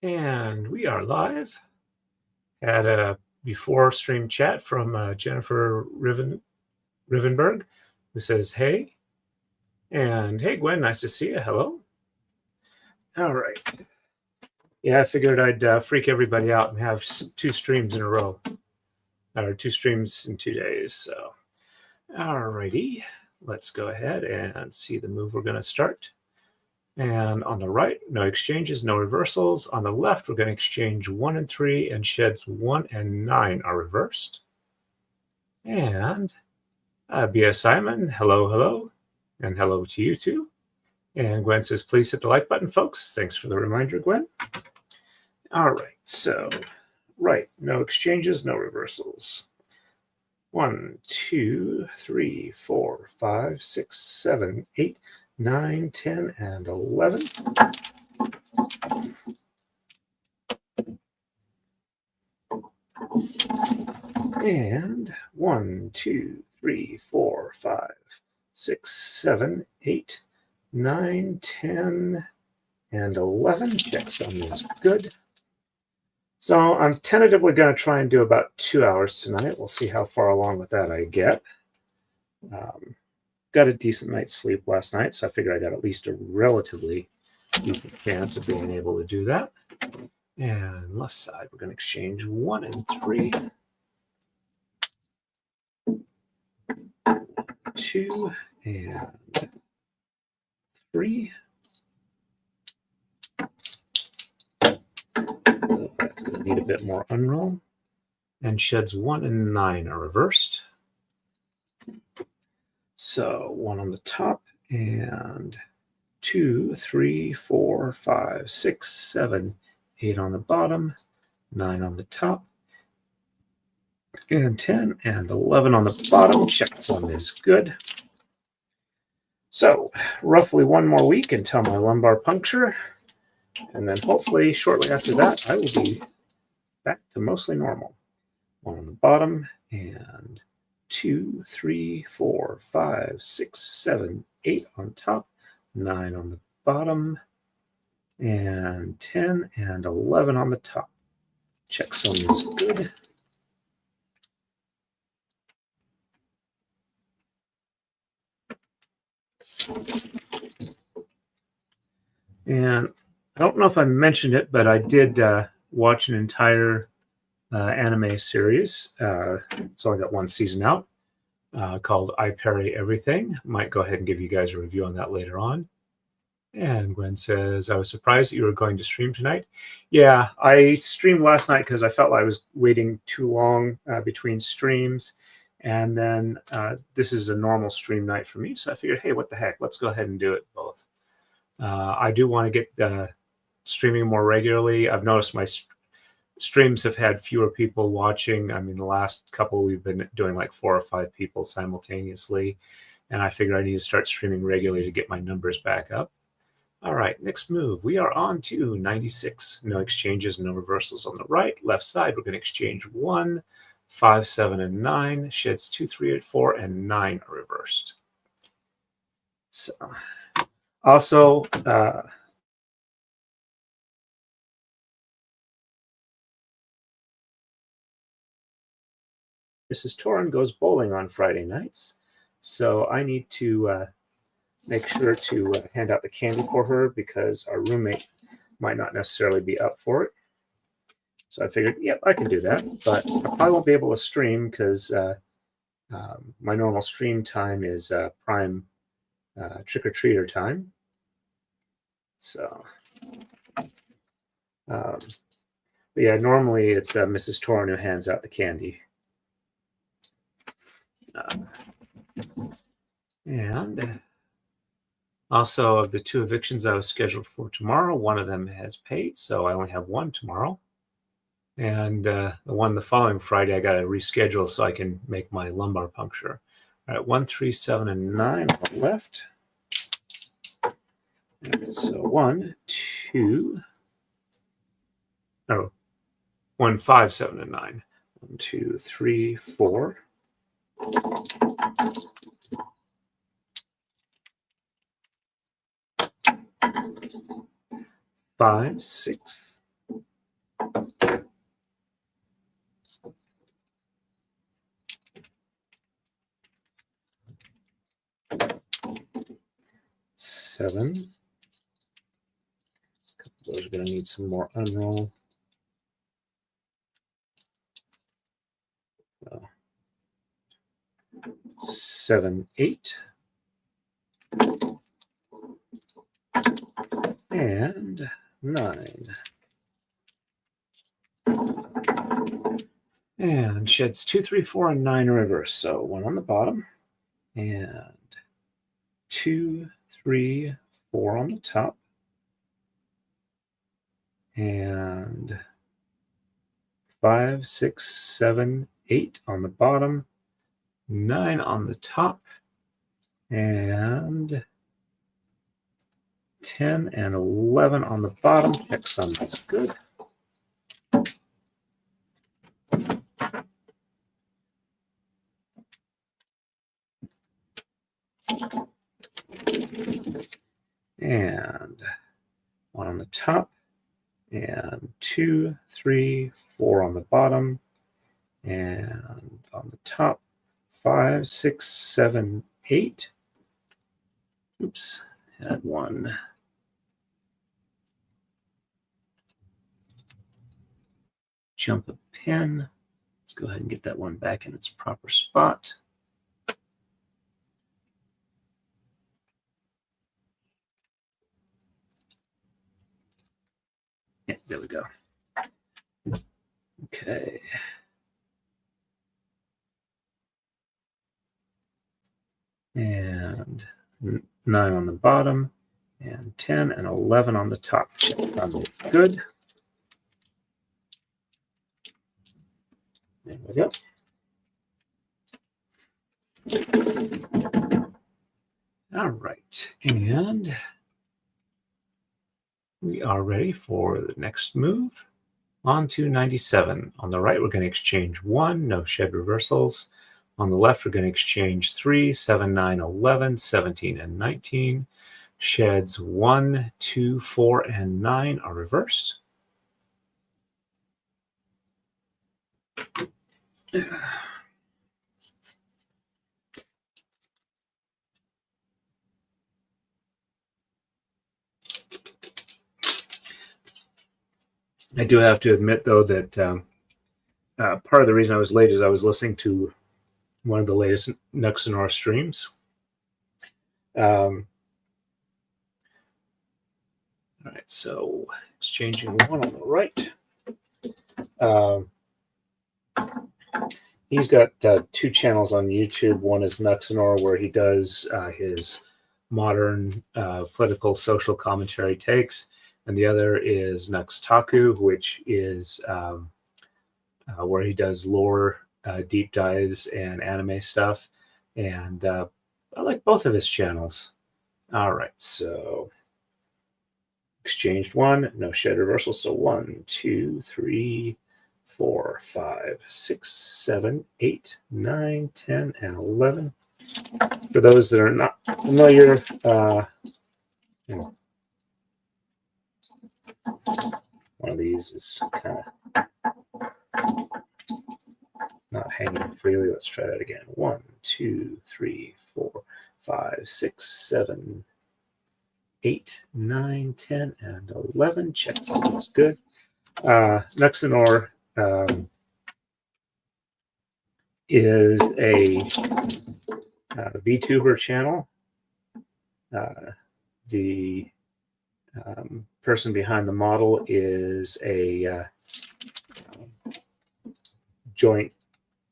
And we are live. Had a before stream chat from Jennifer Rivenberg, who says, hey. And hey, Gwen, nice to see you. Hello. All right. Yeah, I figured I'd freak everybody out and have 2 streams in a row, or 2 streams in 2 days. So, all righty. Let's go ahead and see the move we're going to start. And on the right, no exchanges, no reversals. On the left, we're going to exchange 1 and 3, and sheds 1 and 9 are reversed. And B.S. Simon, hello, hello. And hello to you too. And Gwen says, please hit the like button, folks. Thanks for the reminder, Gwen. All right, so, right, no exchanges, no reversals. 1, 2, 3, 4, 5, 6, 7, 8, 9, 10, and 11. And 1, 2, 3, 4, 5, 6, 7, 8, 9, 10, and 11. Checksum is good. So I'm tentatively going to try and do about 2 hours tonight. We'll see how far along with that I get. Got a decent night's sleep last night, so I figured I got at least a relatively decent chance of being able to do that. And left side, we're going to exchange 1 and 3. 2 and 3. So that's going to need a bit more unroll. And sheds 1 and 9 are reversed. So 1 on the top and 2, 3, 4, 5, 6, 7, 8 on the bottom, 9 on the top, and 10 and 11 on the bottom. Checksum is good. So roughly 1 more week until my lumbar puncture. And then hopefully shortly after that, I will be back to mostly normal. 1 on the bottom and 2, 3, 4, 5, 6, 7, 8 on top, 9 on the bottom, and 10 and 11 on the top. Checksum is good. And I don't know if I mentioned it, but I did watch an entire anime series. It's only got 1 season out called I Parry Everything. Might go ahead and give you guys a review on that later on. And Gwen says, I was surprised that you were going to stream tonight. Yeah, I streamed last night because I felt like I was waiting too long between streams. And then this is a normal stream night for me. So I figured, hey, what the heck? Let's go ahead and do it both. I do want to get streaming more regularly. I've noticed my streams have had fewer people watching. I mean, the last couple we've been doing like 4 or 5 people simultaneously. And I figured I need to start streaming regularly to get my numbers back up. All right, next move. We are on to 96. No exchanges, no reversals on the right. Left side, we're going to exchange 1, 5, 7, and 9. Sheds 2, 3, 8, 4, and 9 are reversed. So, also, Mrs. Torin goes bowling on Friday nights, so I need to make sure to hand out the candy for her because our roommate might not necessarily be up for it. So I figured, yep, I can do that, but I probably won't be able to stream because my normal stream time is prime trick-or-treater time. So, but yeah, normally it's Mrs. Torin who hands out the candy. And also, of the 2 evictions I was scheduled for tomorrow, 1 of them has paid, so I only have 1 tomorrow. And the one the following Friday, I got to reschedule so I can make my lumbar puncture. All right, 1, 3, 7, and 9 on the left. And so 1, 2, oh, 1, 5, 7, and 9. 1, 2, 3, 4. 5, 6, 7. A couple of those are going to need some more unroll. 7, 8. And 9. And sheds 2, 3, 4, and 9 in reverse. So 1 on the bottom, and 2, 3, 4 on the top, and 5, 6, 7, 8 on the bottom, 9 on the top, and 10 and 11 on the bottom. Check some, that's good. And 1 on the top, and 2, 3, 4 on the bottom, and on the top, 5, 6, 7, 8. Oops, had one. Jump a pin. Let's go ahead and get that one back in its proper spot. Yeah, there we go. Okay. And 9 on the bottom, and 10 and 11 on the top. Good. There we go. All right, and we are ready for the next move. On to 97. On the right, we're going to exchange 1, no shed reversals. On the left, we're going to exchange 3, 7, 9, 11, 17, and 19. Sheds 1, 2, 4, and 9 are reversed. I do have to admit, though, that part of the reason I was late is I was listening to one of the latest Nuxanor streams. All right, so exchanging 1 on the right. He's got 2 channels on YouTube. One is Nuxanor, where he does his modern political social commentary takes, and the other is Nuxtaku, which is where he does lore deep dives and anime stuff. And I like both of his channels. All right, so exchanged 1, no shed reversal. So 1, 2, 3, 4, 5, 6, 7, 8, 9, 10, and 11. For those that are not familiar, one of these is kind of not hanging freely. Let's try that again. 1, 2, 3, 4, 5, 6, 7, 8, 9, 10, and 11. Check something's good. Nuxanor is a VTuber channel. The person behind the model is a joint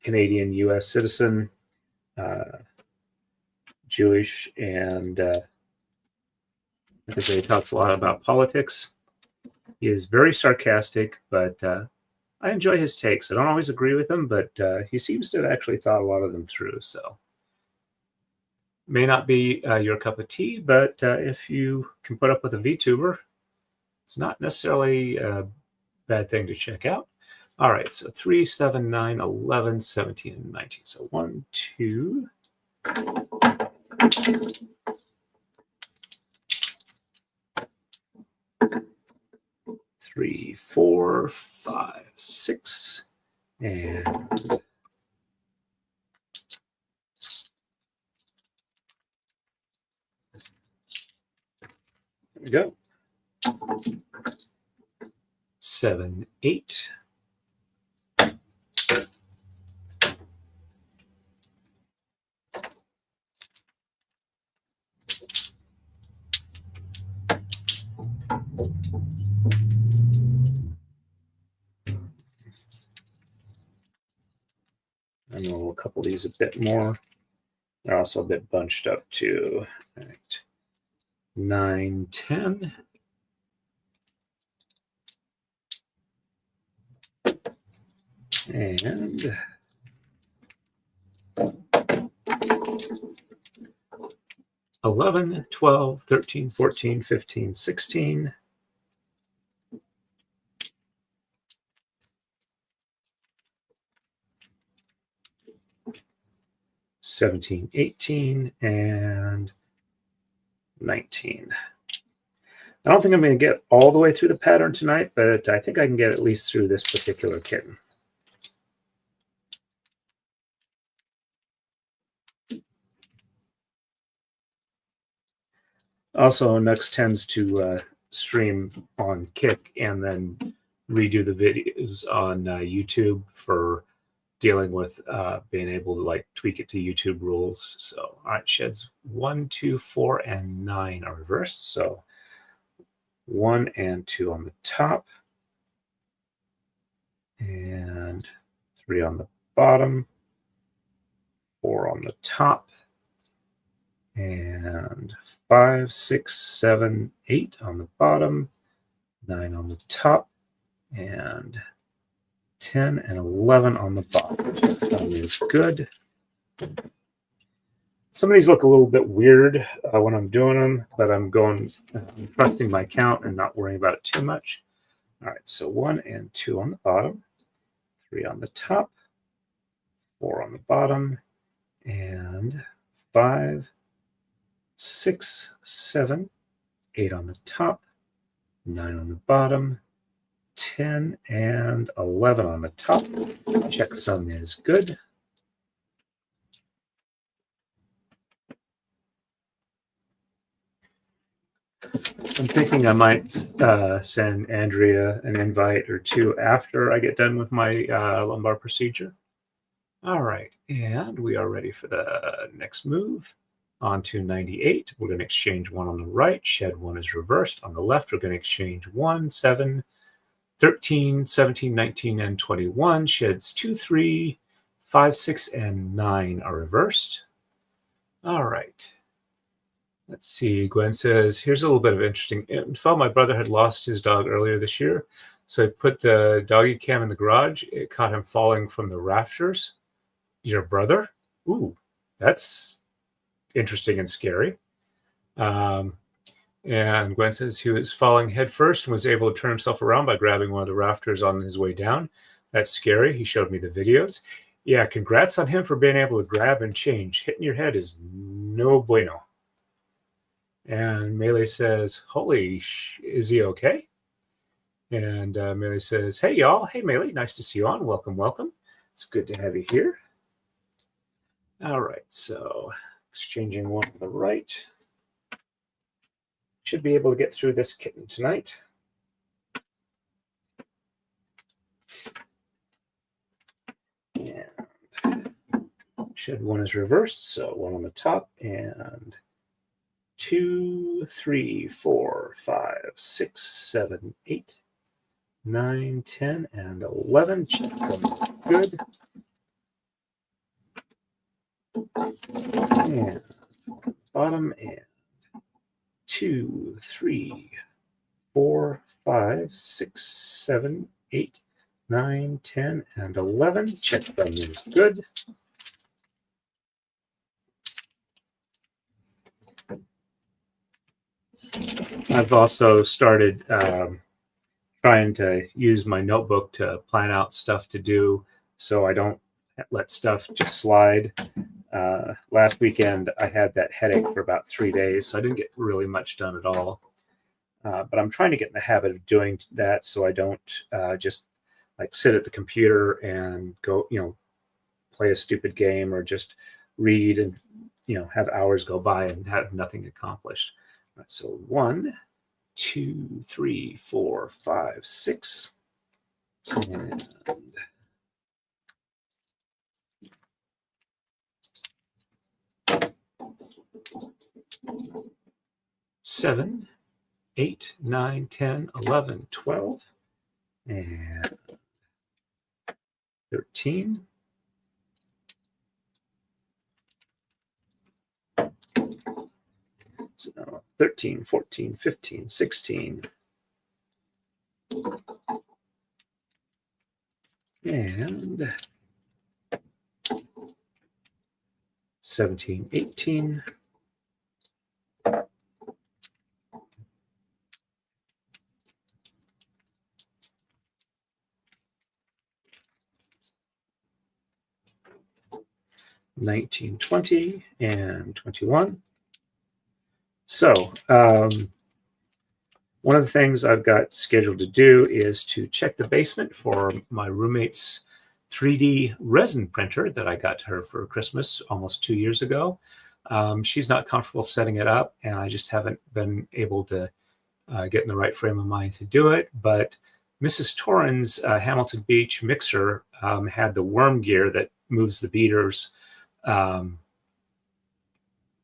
Canadian-U.S. citizen, Jewish, and he talks a lot about politics. He is very sarcastic, but I enjoy his takes. I don't always agree with him, but he seems to have actually thought a lot of them through. So may not be your cup of tea, but if you can put up with a VTuber, it's not necessarily a bad thing to check out. All right, so 3, 7, 9, 11, 17, and 19. So 1, 2, 3, 4, 5, 6, and we go. 7, 8. I'm going to couple these a bit more. They're also a bit bunched up too. All right. 9, 10. And 11, 12, 13, 14, 15, 16. 17, 18, and 19. I don't think I'm going to get all the way through the pattern tonight, but I think I can get at least through this particular kitten. Also, Nux tends to stream on Kick and then redo the videos on YouTube for dealing with being able to like tweak it to YouTube rules. So, all right, sheds 1, 2, 4, and 9 are reversed. So 1 and 2 on the top, and 3 on the bottom, 4 on the top, and 5, 6, 7, 8 on the bottom, 9 on the top, and 10 and 11 on the bottom. That is good. Some of these look a little bit weird when I'm doing them, but I'm trusting my count and not worrying about it too much. All right, so 1 and 2 on the bottom, 3 on the top, 4 on the bottom, and 5, 6, 7, 8 on the top, 9 on the bottom, 10 and 11 on the top. Checksum is good. I'm thinking I might send Andrea an invite or two after I get done with my lumbar procedure. All right, and we are ready for the next move. On to 98. We're going to exchange 1 on the right. Shed 1 is reversed. On the left, we're going to exchange 1, 7, 13, 17, 19, and 21. Sheds 2, 3, 5, 6, and 9 are reversed. All right. Let's see. Gwen says, here's a little bit of interesting info. My brother had lost his dog earlier this year. So I put the doggy cam in the garage. It caught him falling from the rafters. Your brother? Ooh, that's interesting and scary. And Gwen says he was falling headfirst and was able to turn himself around by grabbing one of the rafters on his way down. That's scary. He showed me the videos. Yeah, congrats on him for being able to grab and change. Hitting your head is no bueno. And Melee says, holy, is he okay? And Melee says, hey, y'all. Hey, Melee, nice to see you on. Welcome, welcome. It's good to have you here. All right, so exchanging 1 on the right. Should be able to get through this kitten tonight. And shed 1 is reversed, so 1 on the top, and 2, 3, 4, 5, 6, 7, 8, 9, 10, and 11. Good. And bottom, and 2, 3, 4, 5, 6, 7, 8, 9, 10, and 11. Check them is good. I've also started trying to use my notebook to plan out stuff to do so I don't let stuff just slide. Last weekend, I had that headache for about 3 days, so I didn't get really much done at all. But I'm trying to get in the habit of doing that so I don't just like sit at the computer and go, play a stupid game or just read and, have hours go by and have nothing accomplished. Right, so 1, 2, 3, 4, 5, 6, and 7, 8, 9, 10, 11, 12, and 13. So 13, 14, 15, 16. And 17, 18. $19, $20, and $21. So one of the things I've got scheduled to do is to check the basement for my roommate's 3D resin printer that I got to her for Christmas almost 2 years ago. She's not comfortable setting it up, and I just haven't been able to get in the right frame of mind to do it. But Mrs. Torren's Hamilton Beach mixer had the worm gear that moves the beaters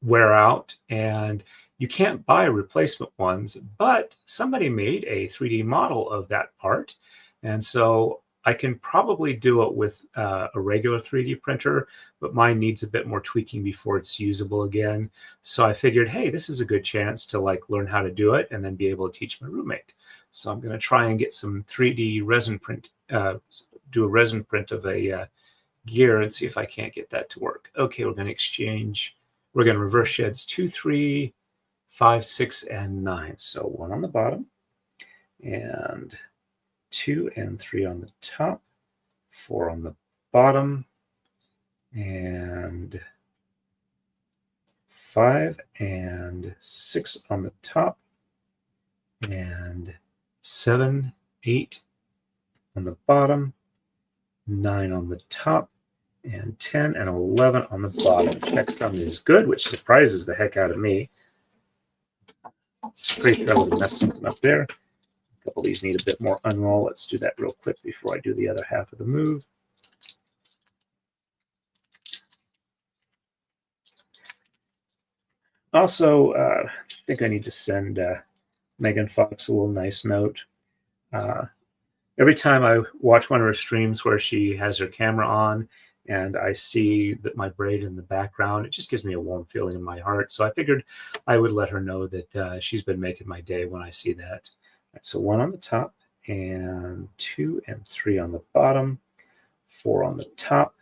wear out, and you can't buy replacement ones, but somebody made a 3D model of that part. And so I can probably do it with a regular 3D printer, but mine needs a bit more tweaking before it's usable again. So I figured, hey, this is a good chance to like learn how to do it and then be able to teach my roommate. So I'm going to try and get some 3D resin print, do a resin print of a gear and see if I can't get that to work. Okay, we're going to exchange. We're going to reverse sheds 2, 3, 5, 6, and 9. So 1 on the bottom, and 2 and 3 on the top, 4 on the bottom, and 5 and 6 on the top, and 7, 8 on the bottom, 9 on the top, and 10 and 11 on the bottom. Checksum is good, which surprises the heck out of me. Pretty sure I would have messed something up there. A couple of these need a bit more unroll. Let's do that real quick before I do the other half of the move. Also, I think I need to send Megan Fox a little nice note. Every time I watch one of her streams where she has her camera on and I see that my braid in the background, it just gives me a warm feeling in my heart. So I figured I would let her know that she's been making my day when I see that. Right, so 1 on the top, and 2 and 3 on the bottom, 4 on the top,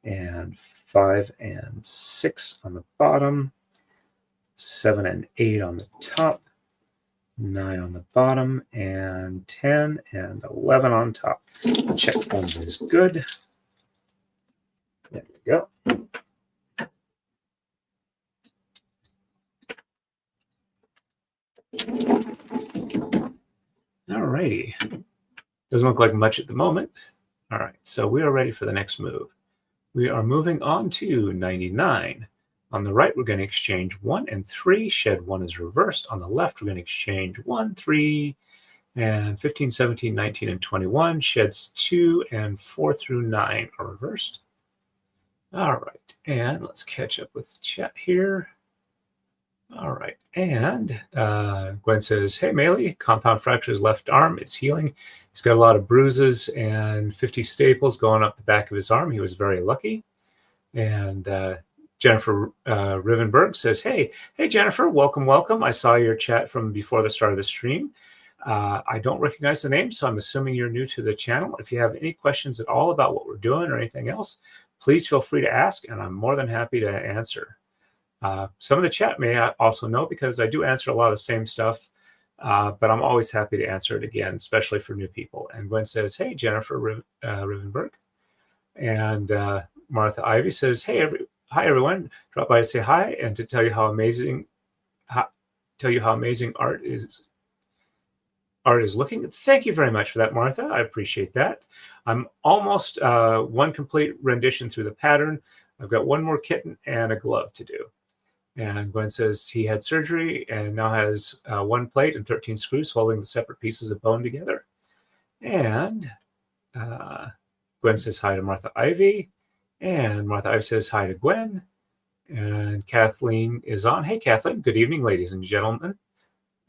and 5 and 6 on the bottom, 7 and 8 on the top, 9 on the bottom, and 10 and 11 on top. The checksum is good. There we go. All righty. Doesn't look like much at the moment. All right, so we are ready for the next move. We are moving on to 99. On the right, we're going to exchange 1 and 3. Shed 1 is reversed. On the left, we're going to exchange 1, 3, and 15, 17, 19, and 21. Sheds 2 and 4 through 9 are reversed. All right, and let's catch up with the chat here. All right, and Gwen says, hey, Melee, compound fractures left arm. It's healing. He's got a lot of bruises and 50 staples going up the back of his arm. He was very lucky. And Jennifer Rivenberg says, hey, Jennifer, welcome. I saw your chat from before the start of the stream. I don't recognize the name, so I'm assuming you're new to the channel. If you have any questions at all about what we're doing or anything else, please feel free to ask, and I'm more than happy to answer. Some of the chat may also know because I do answer a lot of the same stuff, but I'm always happy to answer it again, especially for new people. And Gwen says, hey, Jennifer Rivenberg. And Martha Ivy says, hi, everyone. Drop by to say hi and to tell you how amazing art is looking. Thank you very much for that, Martha. I appreciate that. I'm almost one complete rendition through the pattern. I've got one more kitten and a glove to do. And Gwen says he had surgery and now has 1 plate and 13 screws holding the separate pieces of bone together. And Gwen says hi to Martha Ivy. And Martha Ivy says hi to Gwen. And Kathleen is on. Hey, Kathleen. Good evening, ladies and gentlemen.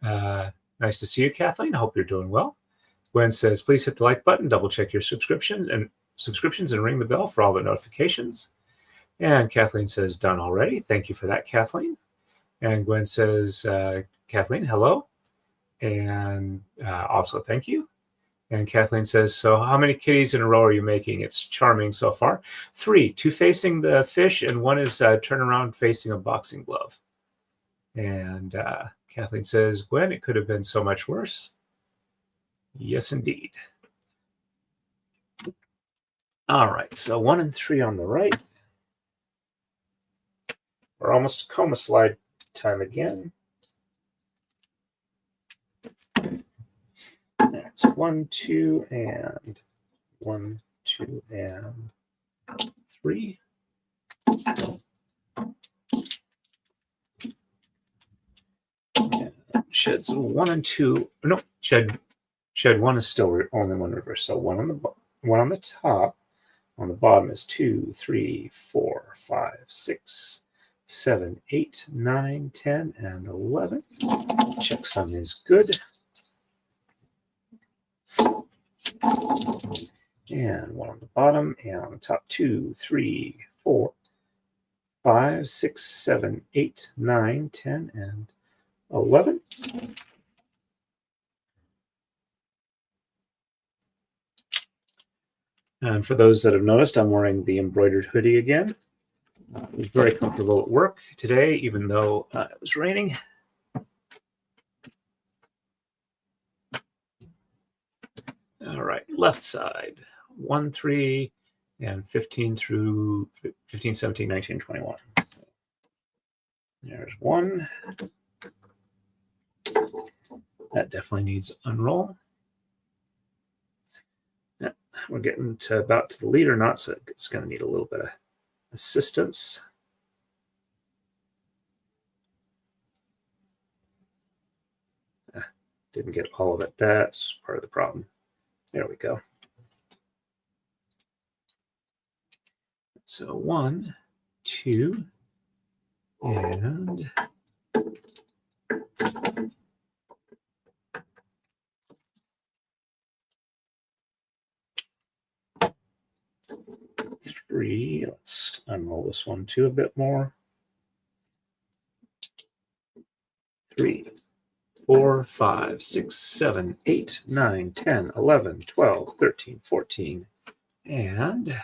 Nice to see you, Kathleen. I hope you're doing well. Gwen says, please hit the like button, double check your subscriptions and ring the bell for all the notifications. And Kathleen says, done already. Thank you for that, Kathleen. And Gwen says, Kathleen, hello. And also thank you. And Kathleen says, so how many kitties in a row are you making? It's charming so far. 3, 2 facing the fish, and 1 is turn around facing a boxing glove. And Kathleen says, Gwen, it could have been so much worse. Yes, indeed. All right, so 1 and 3 on the right. We're almost coma slide time again. That's 1, 2, and 1, 2, and 3. And sheds 1 and 2. No, shed 1 is still only 1 reverse. So 1 on the top. On the bottom is 2, 3, 4, 5, 6, 7, 8, 9, 10, and 11. Checksum is good. And 1 on the bottom, and on the top 2, 3, 4, 5, 6, 7, 8, 9, 10, and 11. And for those that have noticed, I'm wearing the embroidered hoodie again. It was very comfortable at work today, even though it was raining. All right, left side, 1, 3, and 15 through 15, 17, 19, 21. There's 1. That definitely needs unroll. Yeah, we're getting to about to the leader knot, so it's going to need a little bit of assistance. Didn't get all of it. That's part of the problem. There we go. So 1, 2, and 3. Let's unroll this one too a bit more. 3, 4, 5, 6, 7, 8, 9, 10, 11, 12, 13, 14, and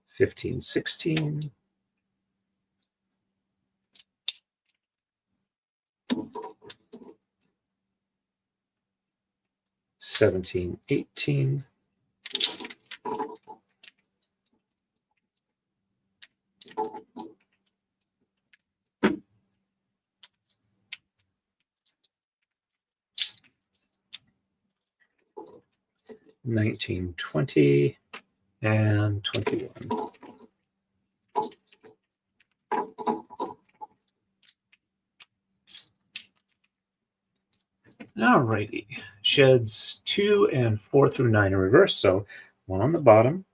15, 16. 17, 18. 19, 20, and 21. All righty. Sheds 2 and 4 through 9 in reverse. So 1 on the bottom,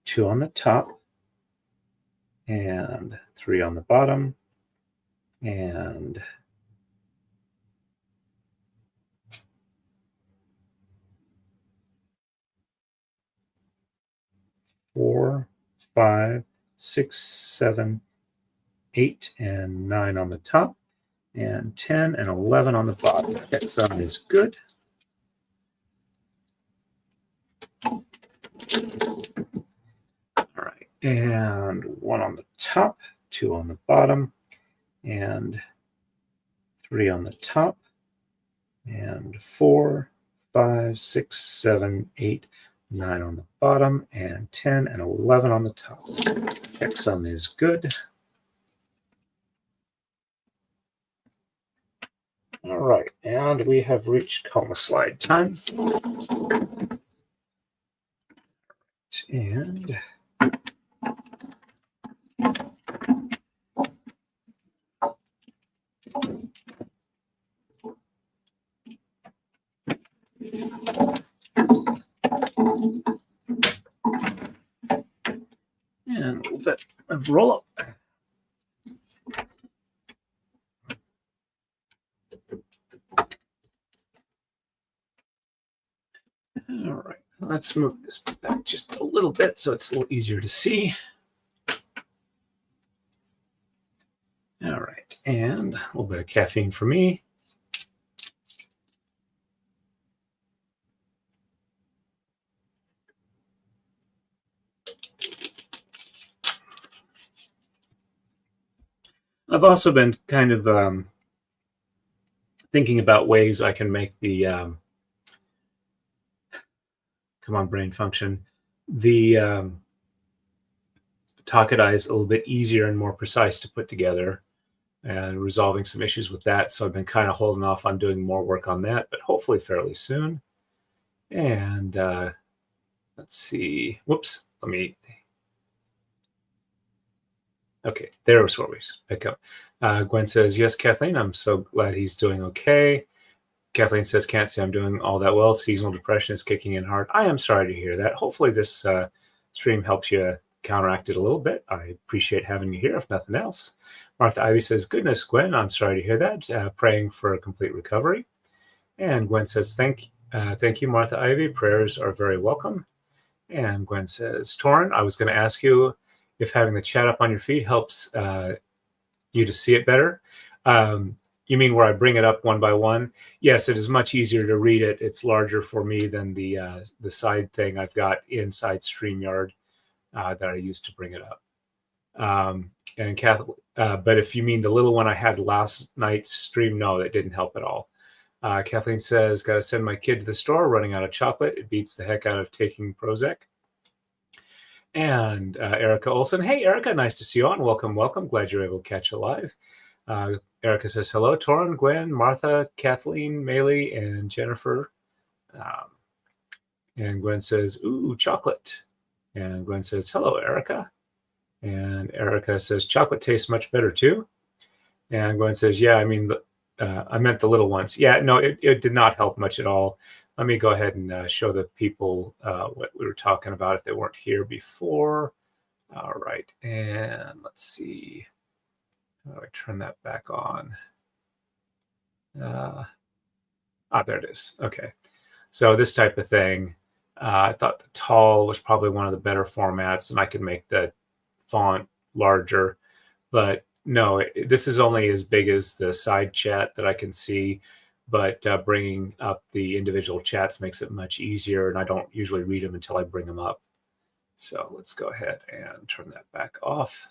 2 on the top, and 3 on the bottom, and 4, 5, 6, 7, 8, and 9 on the top, and 10 and 11 on the bottom. Checksum is good. All right, and 1 on the top, 2 on the bottom, and 3 on the top, and 4, 5, 6, 7, 8, 9 on the bottom, and 10 and 11 on the top. Checksum is good. All right, and we have reached coma slide time. And a little bit of roll up. All right, let's move this back just a little bit so it's a little easier to see. All right, and a little bit of caffeine for me. I've also been kind of thinking about ways I can make the come on, brain function, the Taka-Dai is a little bit easier and more precise to put together, and resolving some issues with that. So I've been kind of holding off on doing more work on that, but hopefully fairly soon. And let's see. Whoops. Let me. Okay, there was where we pick up. Gwen says, yes, Kathleen, I'm so glad he's doing okay. Kathleen says, can't say I'm doing all that well. Seasonal depression is kicking in hard. I am sorry to hear that. Hopefully this stream helps you counteract it a little bit. I appreciate having you here, if nothing else. Martha Ivy says, goodness, Gwen, I'm sorry to hear that. Praying for a complete recovery. And Gwen says, thank you, Martha Ivy. Prayers are very welcome. And Gwen says, Torrin, I was going to ask you if having the chat up on your feed helps you to see it better. You mean where I bring it up one by one? Yes, it is much easier to read it. It's larger for me than the side thing I've got inside StreamYard that I used to bring it up. And Kathleen, but if you mean the little one I had last night's stream, no, that didn't help at all. Kathleen says, got to send my kid to the store, running out of chocolate. It beats the heck out of taking Prozac. And Erica Olson, hey, Erica, nice to see you on. Welcome, welcome. Glad you're able to catch it live. Erica says, hello, Torrin, Gwen, Martha, Kathleen, Maylee, and Jennifer. And Gwen says, ooh, chocolate. And Gwen says, hello, Erica. And Erica says, chocolate tastes much better too. And Gwen says, yeah, I mean, I meant the little ones. Yeah, no, it did not help much at all. Let me go ahead and show the people what we were talking about if they weren't here before. All right, and let's see. How do I turn that back on? There it is. Okay, so this type of thing. I thought the tall was probably one of the better formats, and I could make the font larger. But no, this is only as big as the side chat that I can see. But bringing up the individual chats makes it much easier, and I don't usually read them until I bring them up. So let's go ahead and turn that back off.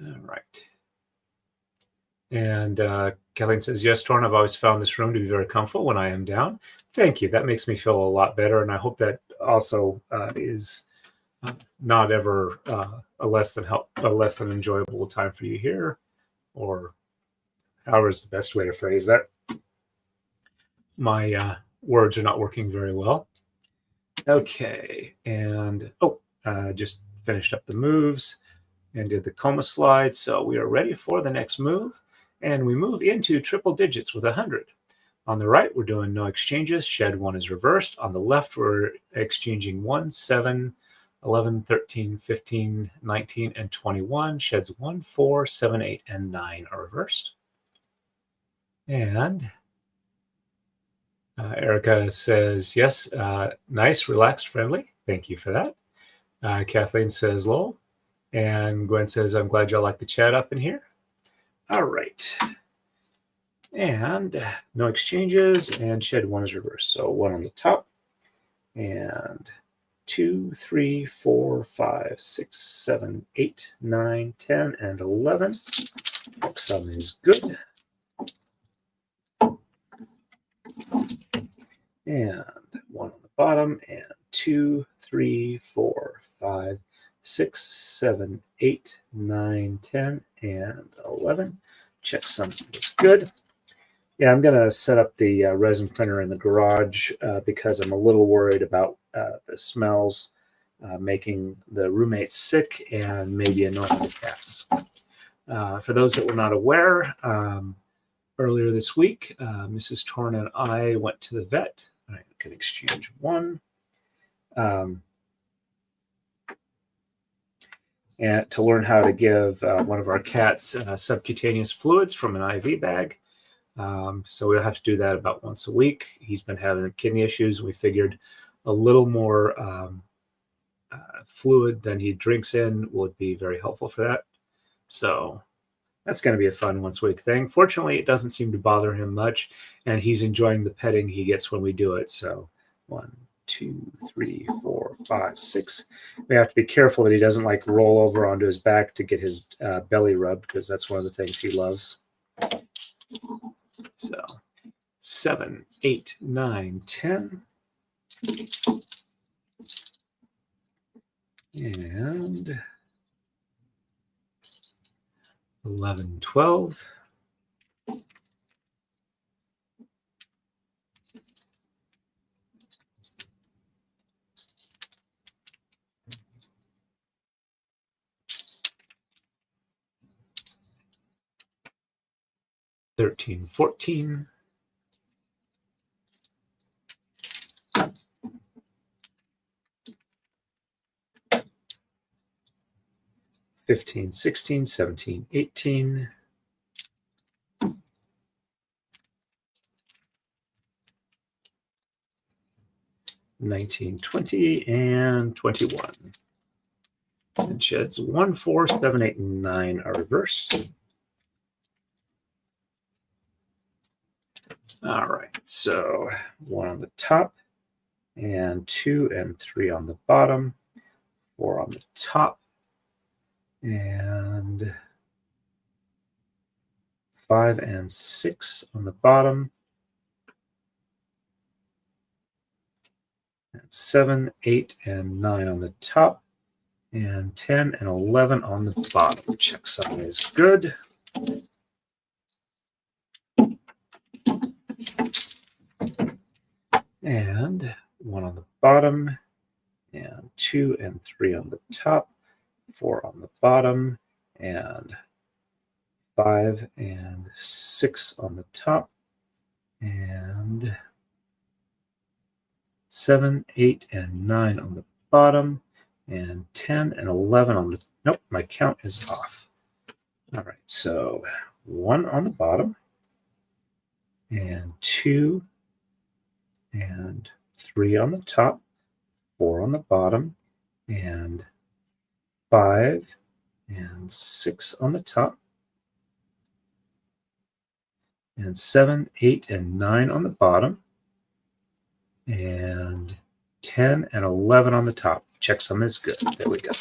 All right. And Kathleen says, yes, Torrin, I've always found this room to be very comfortable when I am down. Thank you. That makes me feel a lot better, and I hope that also is not ever a less than enjoyable time for you here, or however is the best way to phrase that. My words are not working very well. Okay, and just finished up the moves and did the coma slide. So we are ready for the next move, and we move into triple digits with 100. On the right, we're doing no exchanges. Shed 1 is reversed. On the left, we're exchanging 1, 7, 11, 13, 15, 19, and 21. Sheds 1, 4, 7, 8, and 9 are reversed. And Erica says, yes, nice, relaxed, friendly. Thank you for that. Kathleen says, lol. And Gwen says, I'm glad y'all like the chat up in here. All right. And no exchanges, and shed 1 is reversed. So 1 on the top, and 2, 3, 4, 5, 6, 7, 8, 9, 10, and 11. Some is good. And 1 on the bottom, and 2, 3, 4, 5, 6, 7, 8, 9, 10, and 11. Check some is good. Yeah, I'm going to set up the resin printer in the garage because I'm a little worried about the smells making the roommates sick and maybe annoying the cats. For those that were not aware, earlier this week, Mrs. Torn and I went to the vet. I can exchange one. And to learn how to give one of our cats subcutaneous fluids from an IV bag. So we'll have to do that about once a week. He's been having kidney issues. We figured a little more fluid than he drinks in would be very helpful for that. So that's going to be a fun once a week thing. Fortunately, it doesn't seem to bother him much, and he's enjoying the petting he gets when we do it. So 1, 2, 3, 4, 5, 6. We have to be careful that he doesn't like roll over onto his back to get his belly rubbed, because that's one of the things he loves. So 7, 8, 9, 10. And 11, 12. $13, 14. 15, 16, 17, 18. 19, 20, and 21. And sheds 1, 4, 7, 8, and 9 are reversed. All right, so 1 on the top, and 2 and 3 on the bottom, 4 on the top, and 5 and 6 on the bottom, and 7, 8, and 9 on the top, and 10 and 11 on the bottom. Check sum is good. And 1 on the bottom, and 2 and 3 on the top, 4 on the bottom, and 5 and 6 on the top, and 7, 8, and 9 on the bottom, and 10 and 11 on the... Nope, my count is off. All right, so 1 on the bottom, and 2 and 3 on the top, 4 on the bottom, and 5 and 6 on the top, and 7, 8, and 9 on the bottom, and 10 and 11 on the top. Checksum is good. There we go.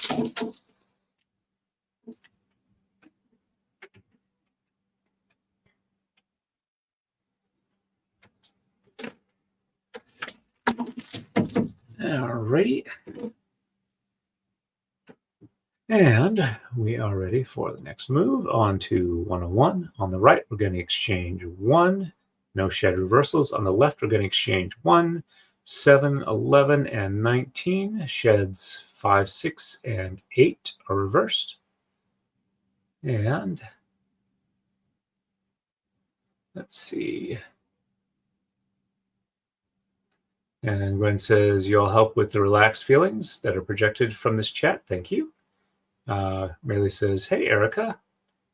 Alrighty. And we are ready for the next move. On to 101. On the right, we're going to exchange 1. No shed reversals. On the left, we're going to exchange 1, 7, 11, and 19. Sheds 5, 6, and 8 are reversed. And let's see. And Gwen says, you'll help with the relaxed feelings that are projected from this chat. Thank you. Maylee says, hey, Erica.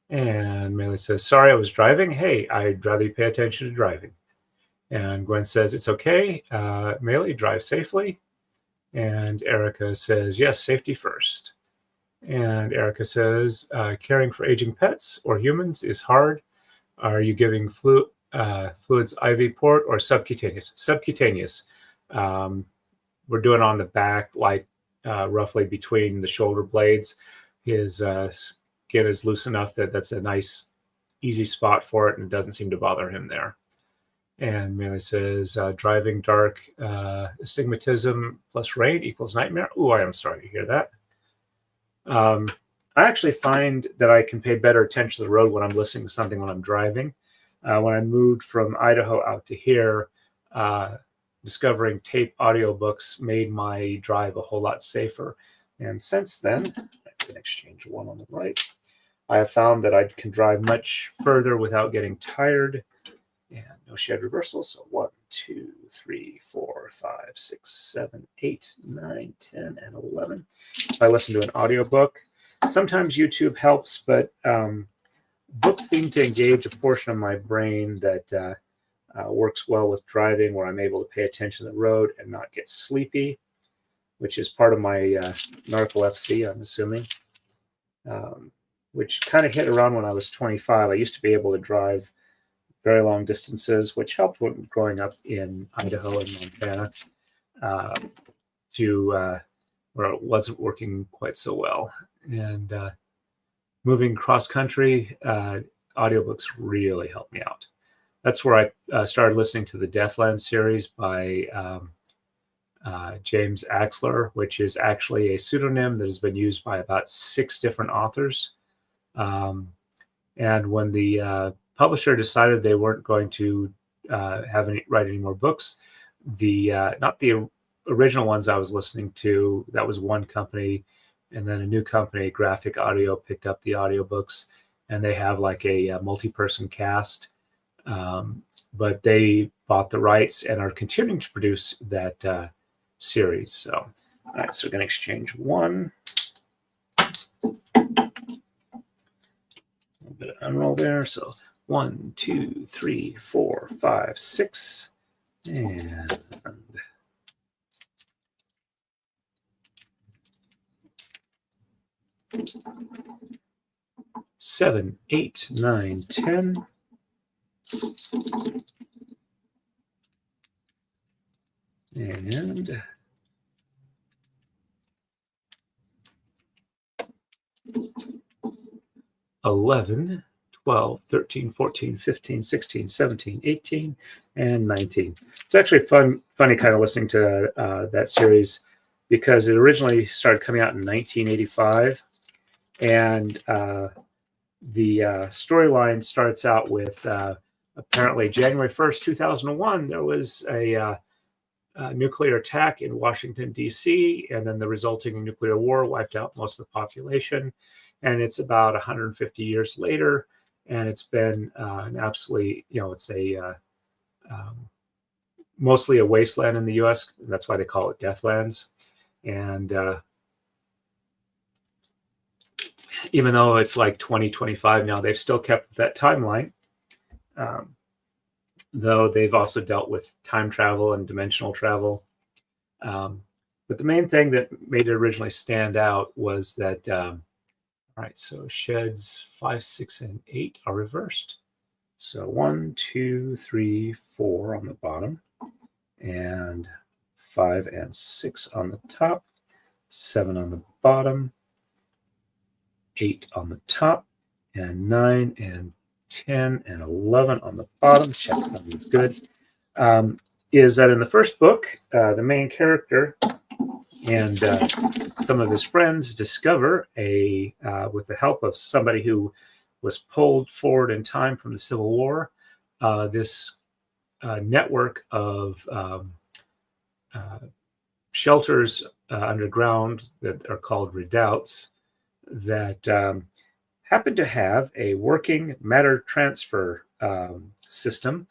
And Maylee says, sorry, I was driving. Hey, I'd rather you pay attention to driving. And Gwen says, it's okay. Maylee, drive safely. And Erica says, yes, safety first. And Erica says, caring for aging pets or humans is hard. Are you giving fluids IV port or subcutaneous? Subcutaneous. We're doing on the back, like roughly between the shoulder blades. His skin is loose enough that that's a nice, easy spot for it, and it doesn't seem to bother him there. And Maylee says, driving dark astigmatism plus rain equals nightmare. Oh, I am sorry to hear that. I actually find that I can pay better attention to the road when I'm listening to something when I'm driving. when I moved from Idaho out to here, discovering tape audiobooks made my drive a whole lot safer. And since then, I can exchange one on the right. I have found that I can drive much further without getting tired. And no shed reversal. So 1, 2, 3, 4, 5, 6, 7, 8, 9, 10, and 11. If I listen to an audiobook, sometimes YouTube helps, but books seem to engage a portion of my brain that works well with driving, where I'm able to pay attention to the road and not get sleepy, which is part of my narcolepsy, I'm assuming, which kind of hit around when I was 25. I used to be able to drive very long distances, which helped when growing up in Idaho and Montana, to where it wasn't working quite so well. And moving cross country, audiobooks really helped me out. That's where I started listening to the Deathland series by James Axler, which is actually a pseudonym that has been used by about 6 different authors. And when the publisher decided they weren't going to write any more books, not the original ones I was listening to, that was one company, and then a new company, Graphic Audio, picked up the audiobooks, and they have like a multi-person cast, but they bought the rights and are continuing to produce that series. So, all right, so we're going to exchange one. A bit of unroll there. So 1, 2, 3, 4, 5, 6, and 7, 8, 9, 10. And 11, 12, 13, 14, 15, 16, 17, 18, and 19. It's actually funny kind of listening to that series, because it originally started coming out in 1985. And the storyline starts out with apparently January 1st, 2001, there was a nuclear attack in Washington, D.C., and then the resulting nuclear war wiped out most of the population. And it's about 150 years later, and it's been an absolutely, it's a mostly a wasteland in the U.S. That's why they call it Deathlands. And even though it's like 2025 now, they've still kept that timeline. Though they've also dealt with time travel and dimensional travel. But the main thing that made it originally stand out was that, all right, so sheds 5, 6, and 8 are reversed. So 1, 2, 3, 4 on the bottom, and 5 and 6 on the top, 7 on the bottom, 8 on the top, and 9 and 10 and 11 on the bottom. Check that is good. Is that in the first book, the main character and some of his friends discover with the help of somebody who was pulled forward in time from the Civil War, this network of shelters underground that are called redoubts that happen to have a working matter transfer system,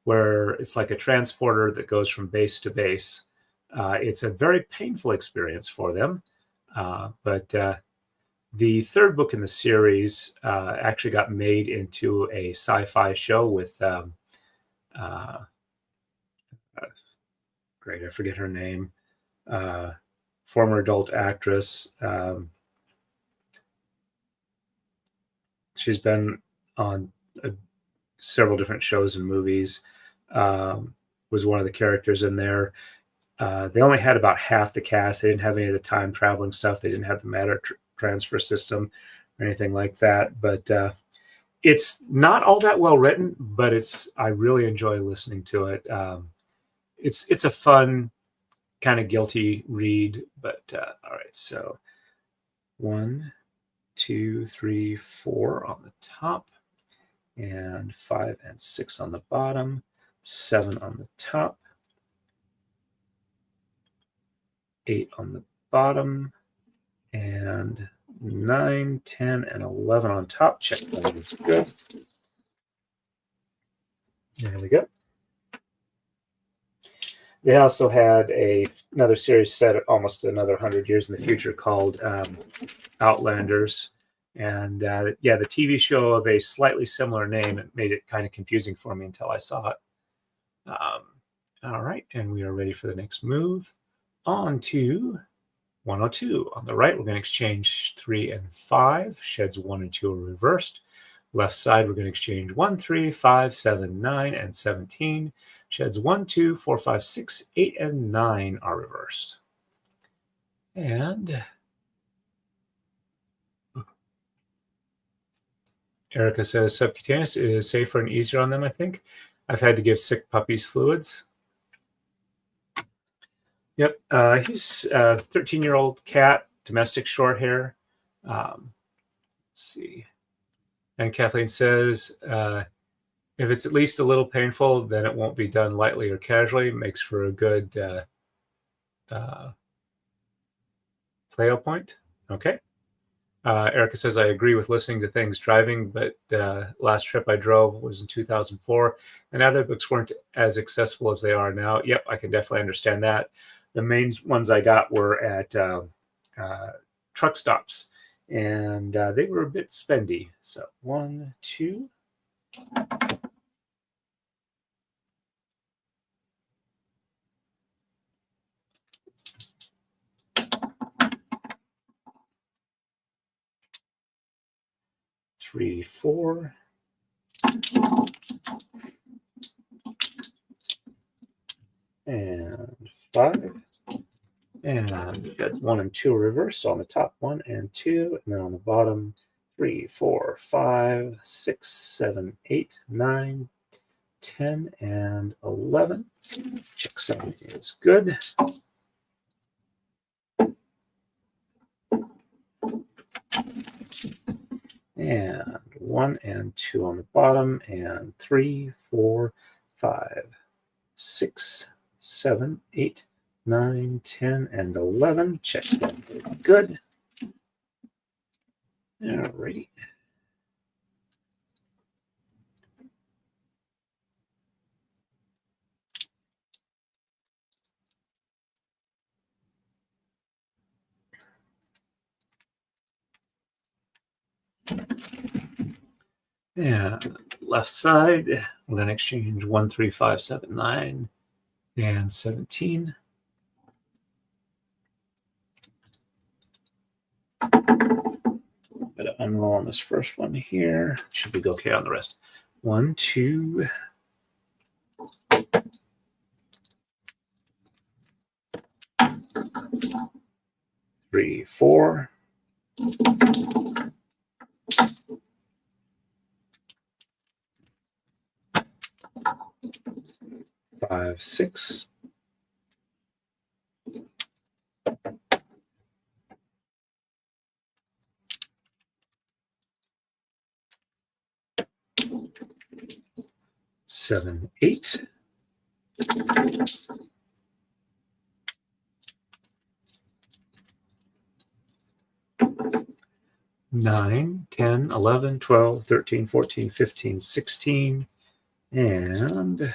where it's like a transporter that goes from base to base. It's a very painful experience for them, but the third book in the series actually got made into a sci-fi show with great, I forget her name, former adult actress. She's been on several different shows and movies. Was one of the characters in there. They only had about half the cast. They didn't have any of the time traveling stuff. They didn't have the matter transfer system or anything like that. But it's not all that well written, but I really enjoy listening to it. It's a fun, kind of guilty read. But all right, so 1, 2, 3, 4 on the top, and 5 and 6 on the bottom, 7 on the top, 8 on the bottom, and 9, 10, and 11 on top. Check that is good. There we go. They also had another series set almost another 100 years in the future called Outlanders. And yeah, the TV show of a slightly similar name, it made it kind of confusing for me until I saw it. All right, and we are ready for the next move. On to 102. On the right, we're going to exchange 3 and 5. Sheds 1 and 2 are reversed. Left side, we're going to exchange 1, 3, 5, 7, 9, and 17. Sheds 1, 2, 4, 5, 6, 8, and 9 are reversed. And Erica says subcutaneous is safer and easier on them, I think. I've had to give sick puppies fluids. Yep, he's a 13-year-old cat, domestic short hair. Let's see. And Kathleen says, if it's at least a little painful, then it won't be done lightly or casually. It makes for a good play-out point. Okay. Erica says, I agree with listening to things driving, but last trip I drove was in 2004, and audiobooks weren't as accessible as they are now. Yep, I can definitely understand that. The main ones I got were at truck stops, and they were a bit spendy. So 1, 2. Three, 4. And 5. And you've got 1 and 2 reverse. So on the top, 1 and 2. And then on the bottom, 3, 4, 5, 6, 7, 8, 9, 10, and 11. Check 7 is good. And 1 and 2 on the bottom, and 3, 4, 5, 6, 7, 8, 9, 10, and 11. Check that. Good. All righty. And left side, we're going to exchange 1, 3, 5, 7, 9, and 17. Got to unroll on this first one here. Should be okay on the rest. 1, 2. 3, 4. 5, 6. 7, 8. 9, 10, 11, 12, 13, 14, 15, 16, and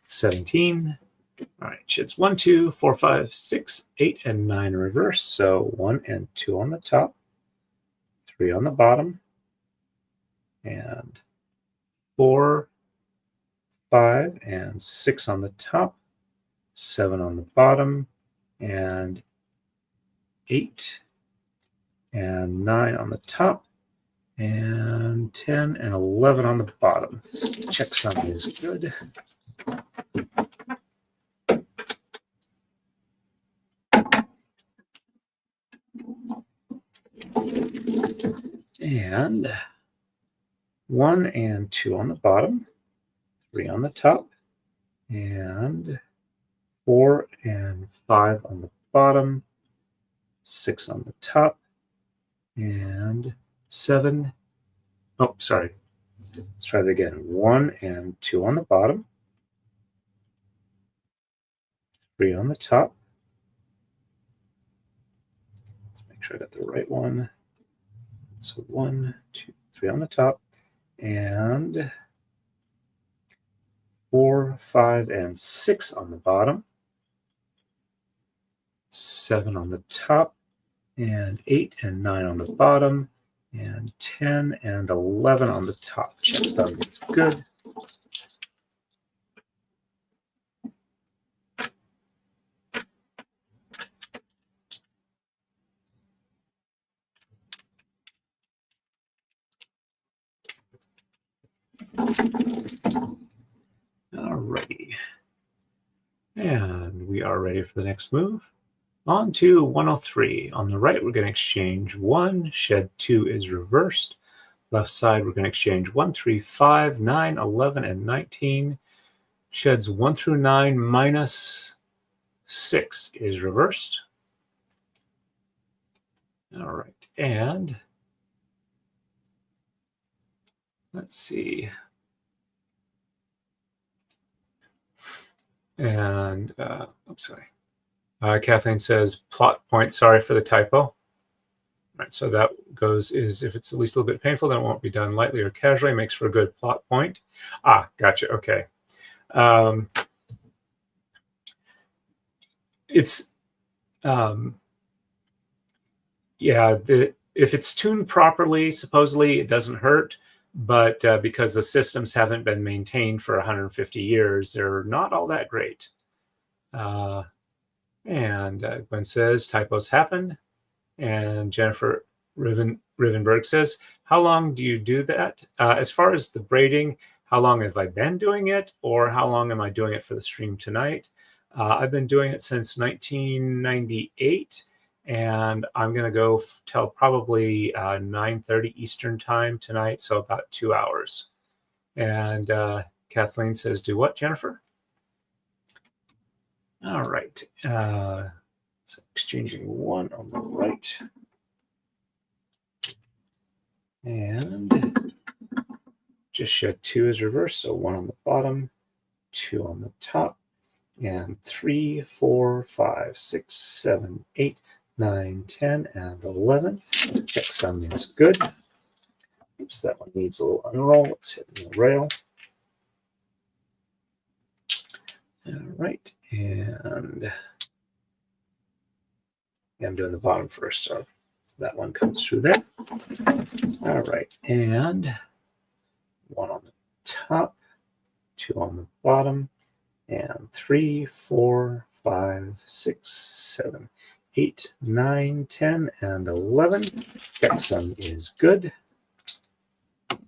17. All right, shits 1, 2, 4, 5, 6, 8, and 9 reverse. So 1 and 2 on the top, 3 on the bottom, and 4, 5, and 6 on the top, 7 on the bottom, and 8 and 9 on the top, and 10 and 11 on the bottom. Checksum is good. And 1 and 2 on the bottom, 3 on the top, and 4 and 5 on the bottom, 6 on the top, and 7. Oh, sorry. Let's try that again. 1 and 2 on the bottom, 3 on the top. Let's make sure I got the right one. So 1, 2, 3 on the top, and 4, 5, and 6 on the bottom, 7 on the top, and 8 and 9 on the bottom, and 10 and 11 on the top. Checks out looks good. Alrighty. And we are ready for the next move. On to 103. On the right, we're going to exchange 1. Shed 2 is reversed. Left side, we're going to exchange 1, 3, 5, 9, 11, and 19. Sheds 1 through 9 minus 6 is reversed. All right. And let's see. And, I'm sorry. Kathleen says, plot point, sorry for the typo. All right, so that goes is if it's at least a little bit painful, then it won't be done lightly or casually. Makes for a good plot point. Ah, gotcha. Okay. It's, yeah, if it's tuned properly, supposedly it doesn't hurt. But because the systems haven't been maintained for 150 years, they're not all that great. And Gwen says, typos happen. And Jennifer Rivenberg says, how long do you do that? As far as the braiding, how long have I been doing it? Or how long am I doing it for the stream tonight? I've been doing it since 1998. And I'm going to go till probably 9:30 Eastern time tonight, so about 2 hours. And Kathleen says, do what, Jennifer? All right. So exchanging 1 on the right. And just shed 2 is reversed, so 1 on the bottom, 2 on the top, and 3, 4, 5, 6, 7, 8, 9, 10, and 11. Checksum is good. Oops, that one needs a little unroll. Let's hit the rail. All right, and I'm doing the bottom first, so that one comes through there. All right, and 1 on the top, 2 on the bottom, and 3, 4, 5, 6, 7, 8, 9, 10, and 11. Checksum is good. There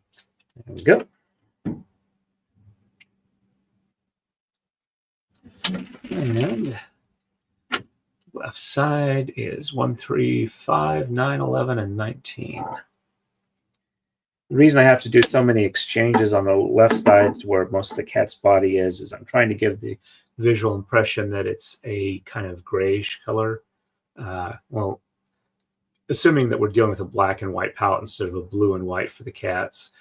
we go. And left side is 1, 3, 5, 9, 11, and 19. The reason I have to do so many exchanges on the left side where most of the cat's body is I'm trying to give the visual impression that it's a kind of grayish color. Well, assuming that we're dealing with a black and white palette instead of a blue and white for the cats.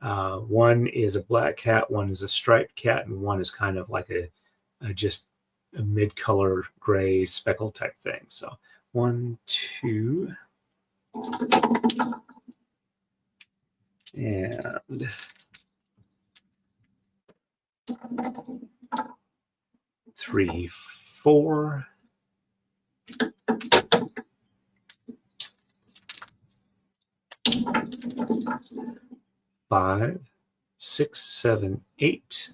One is a black cat, one is a striped cat, and one is kind of like just a mid-color gray speckle type thing. So 1, 2, and 3, 4, 5, 6, 7, 8.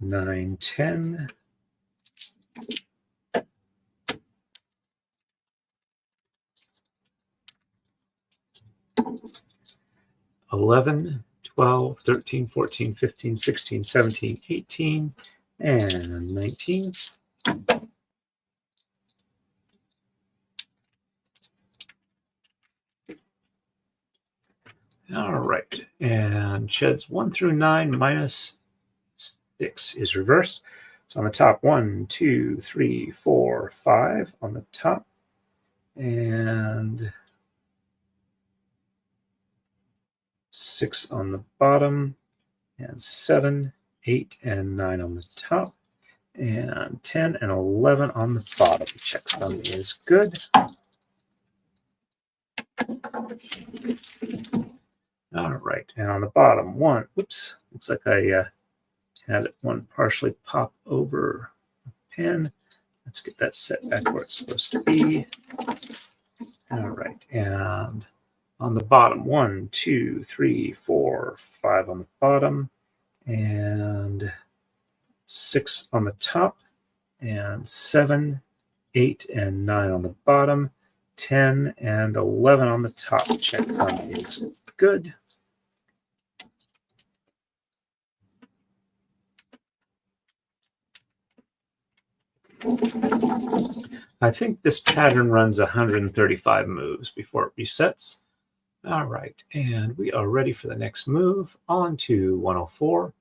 9, 10. 11, 12, 13, 14, 15, 16, 17, 18, and 19. All right, and sheds 1 through 9 minus 6 is reversed. So on the top, 1, 2, 3, 4, 5 on the top, and 6 on the bottom, and 7, 8, and 9 on the top, and 10 and 11 on the bottom. Check thumb is good. All right, and on the bottom, 1, oops, looks like I had one partially pop over a pen. Let's get that set back where it's supposed to be. All right, and on the bottom, 1, 2, 3, 4, 5 on the bottom, and 6 on the top, and 7, 8, and 9 on the bottom, 10 and 11 on the top. Check thumb is good. I think this pattern runs 135 moves before it resets. All right, and we are ready for the next move. On to 104.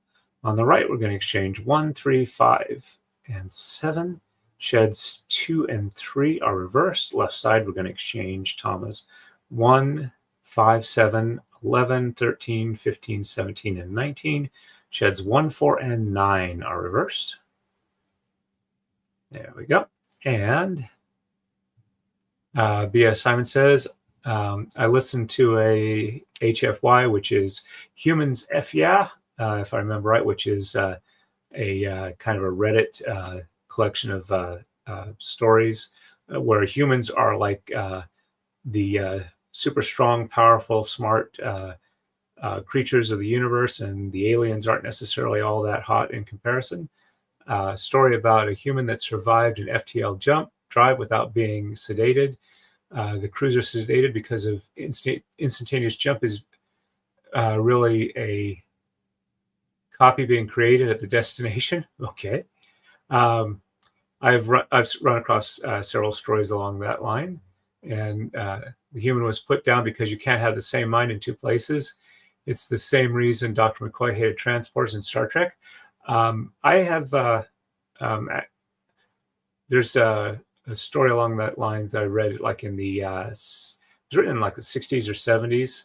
On the right, we're going to exchange 1, 3, 5, and 7. Sheds 2 and 3 are reversed. Left side, we're going to exchange Tama's 1, 5, 7, 11, 13, 15, 17, and 19. Sheds 1, 4, and 9 are reversed. There we go. And B.S. Simon says, I listened to a HFY, which is Humans F Yeah, if I remember right, which is a kind of a Reddit collection of stories where humans are like the super strong, powerful, smart creatures of the universe, and the aliens aren't necessarily all that hot in comparison. Story about a human that survived an FTL jump drive without being sedated. The crews are sedated because of instantaneous jump is really a copy being created at the destination. Okay. I've run across several stories along that line, and the human was put down because you can't have the same mind in two places. It's the same reason Dr. McCoy hated transporters in Star Trek. I have there's a story along that lines I read like in the it was written in like the 60s or 70s,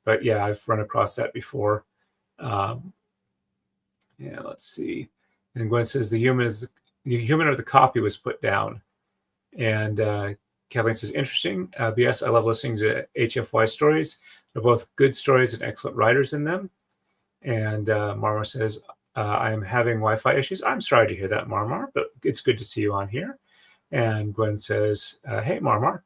but yeah, I've run across that before. Yeah, let's see. And Gwen says the human or the copy was put down, and Kathleen says interesting. BS, I love listening to HFY stories. They're both good stories and excellent writers in them. And Marmar says, I am having Wi-Fi issues. I'm sorry to hear that, Marmar, but it's good to see you on here. And Gwen says, hey, Marmar.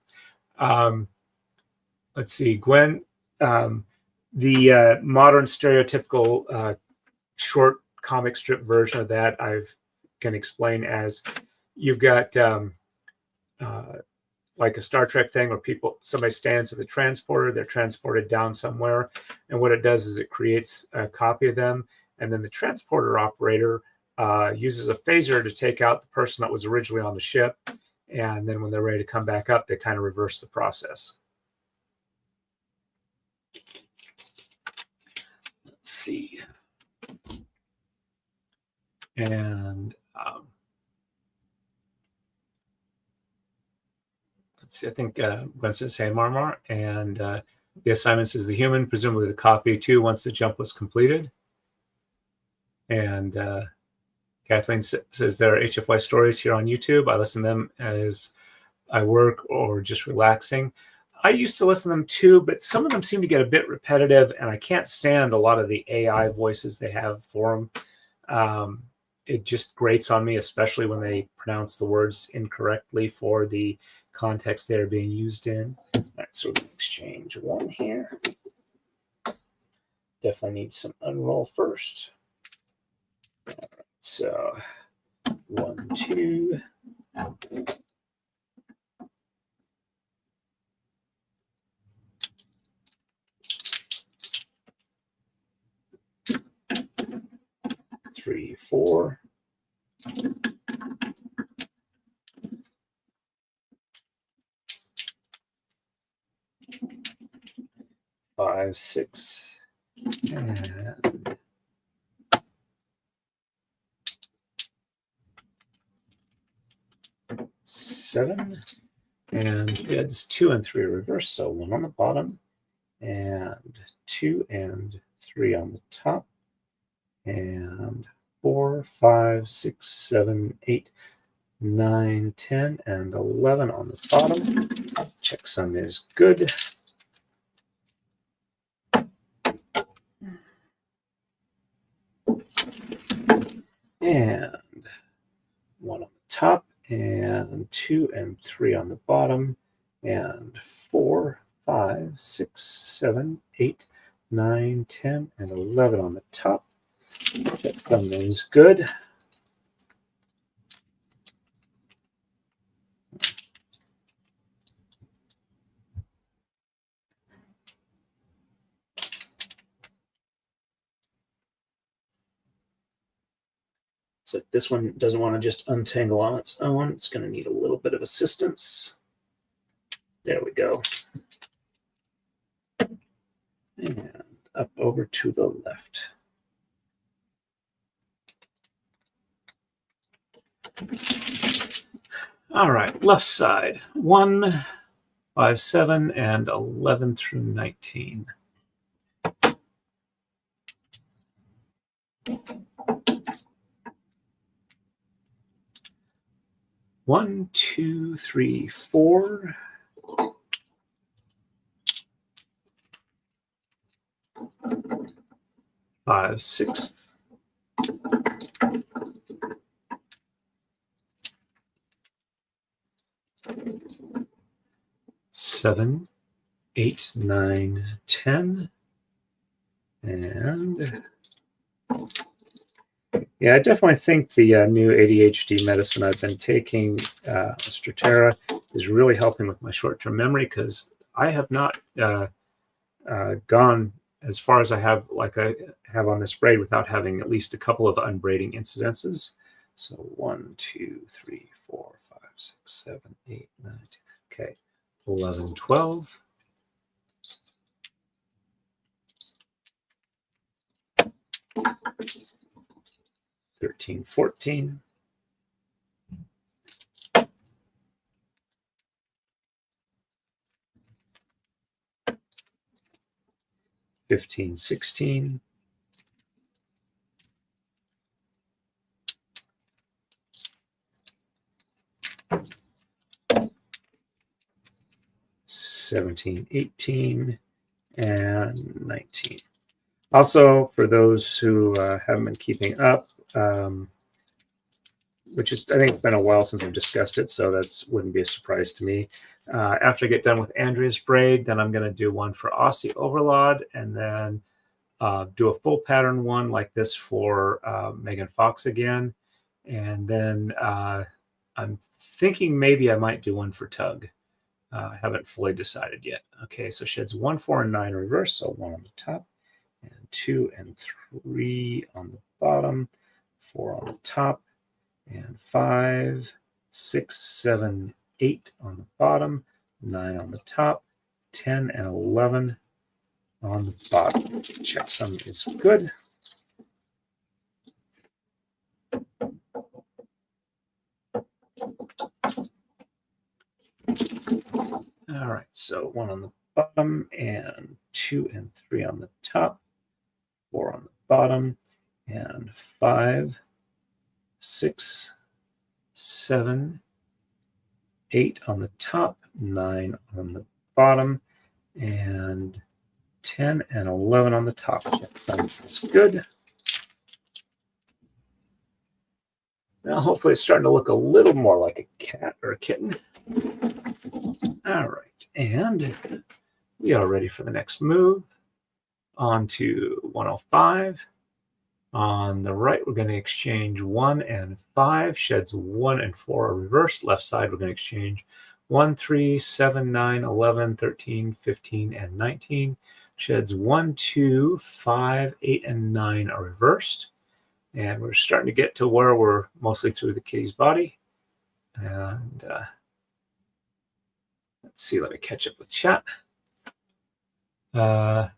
Let's see, Gwen, the modern stereotypical short comic strip version of that I can explain as you've got like a Star Trek thing where somebody stands at the transporter, they're transported down somewhere, and what it does is it creates a copy of them, and then the transporter operator uses a phaser to take out the person that was originally on the ship, and then when they're ready to come back up, they kind of reverse the process. Let's see. And let's see, I think Gwen says, hey, Marmar. And the assignment says the human, presumably the copy too, once the jump was completed. And Kathleen says there are HFY stories here on YouTube. I listen to them as I work or just relaxing. I used to listen to them too, but some of them seem to get a bit repetitive, and I can't stand a lot of the AI voices they have for them. It just grates on me, especially when they pronounce the words incorrectly for the context they're being used in. All right, so we can exchange one here. Definitely need some unroll first. So 1, 2. 3, 4. 5, 6. And 7, and it's 2 and 3 reverse, so 1 on the bottom, and 2 and 3 on the top, and 4, 5, 6, 7, 8, 9, 10, and 11 on the bottom. Checksum is good. And 1 on the top, and 2 and 3 on the bottom, and 4, 5, 6, 7, 8, 9, 10, and 11 on the top. Checksum is good. So this one doesn't want to just untangle on its own. It's going to need a little bit of assistance. There we go. And up over to the left. All right, left side. 1, 5, 7, and 11 through 19. One, 2, 3, 4. 5, 6. 7, 8, 9, 10. And yeah, I definitely think the new ADHD medicine I've been taking, Stratera, is really helping with my short-term memory, because I have not gone as far as I have, like I have on this braid, without having at least a couple of unbraiding incidences. So 1, 2, 3, 4, 5, 6, 7, 8, 9, 10. Okay, 11, 12. 13, 14. 15, 16. 17, 18, and 19. Also, for those who haven't been keeping up, which is, I think it's been a while since I've discussed it, so that wouldn't be a surprise to me. After I get done with Andrea's braid, then I'm going to do one for Aussie Overlord, and then do a full pattern one like this for Megan Fox again. And then I'm thinking maybe I might do one for Tug. I haven't fully decided yet. Okay, so sheds 1, 4, and 9 reverse, so 1 on the top, and 2 and 3 on the bottom, 4 on the top, and 5, 6, 7, 8 on the bottom, 9 on the top, 10 and 11 on the bottom. Checksum is good. All right, so 1 on the bottom, and 2 and 3 on the top, 4 on the bottom, and 5, 6, 7, 8 on the top, 9 on the bottom, and 10 and 11 on the top. Checksum is good. Now, hopefully, it's starting to look a little more like a cat or a kitten. All right, and we are ready for the next move. On to 105. On the right, we're going to exchange 1 and 5. Sheds 1 and 4 are reversed. Left side, we're going to exchange 1, 3, 7, 9, 11, 13, 15, and 19. Sheds 1, 2, 5, 8, and 9 are reversed. And we're starting to get to where we're mostly through the kitty's body. And let's see, let me catch up with chat. Let's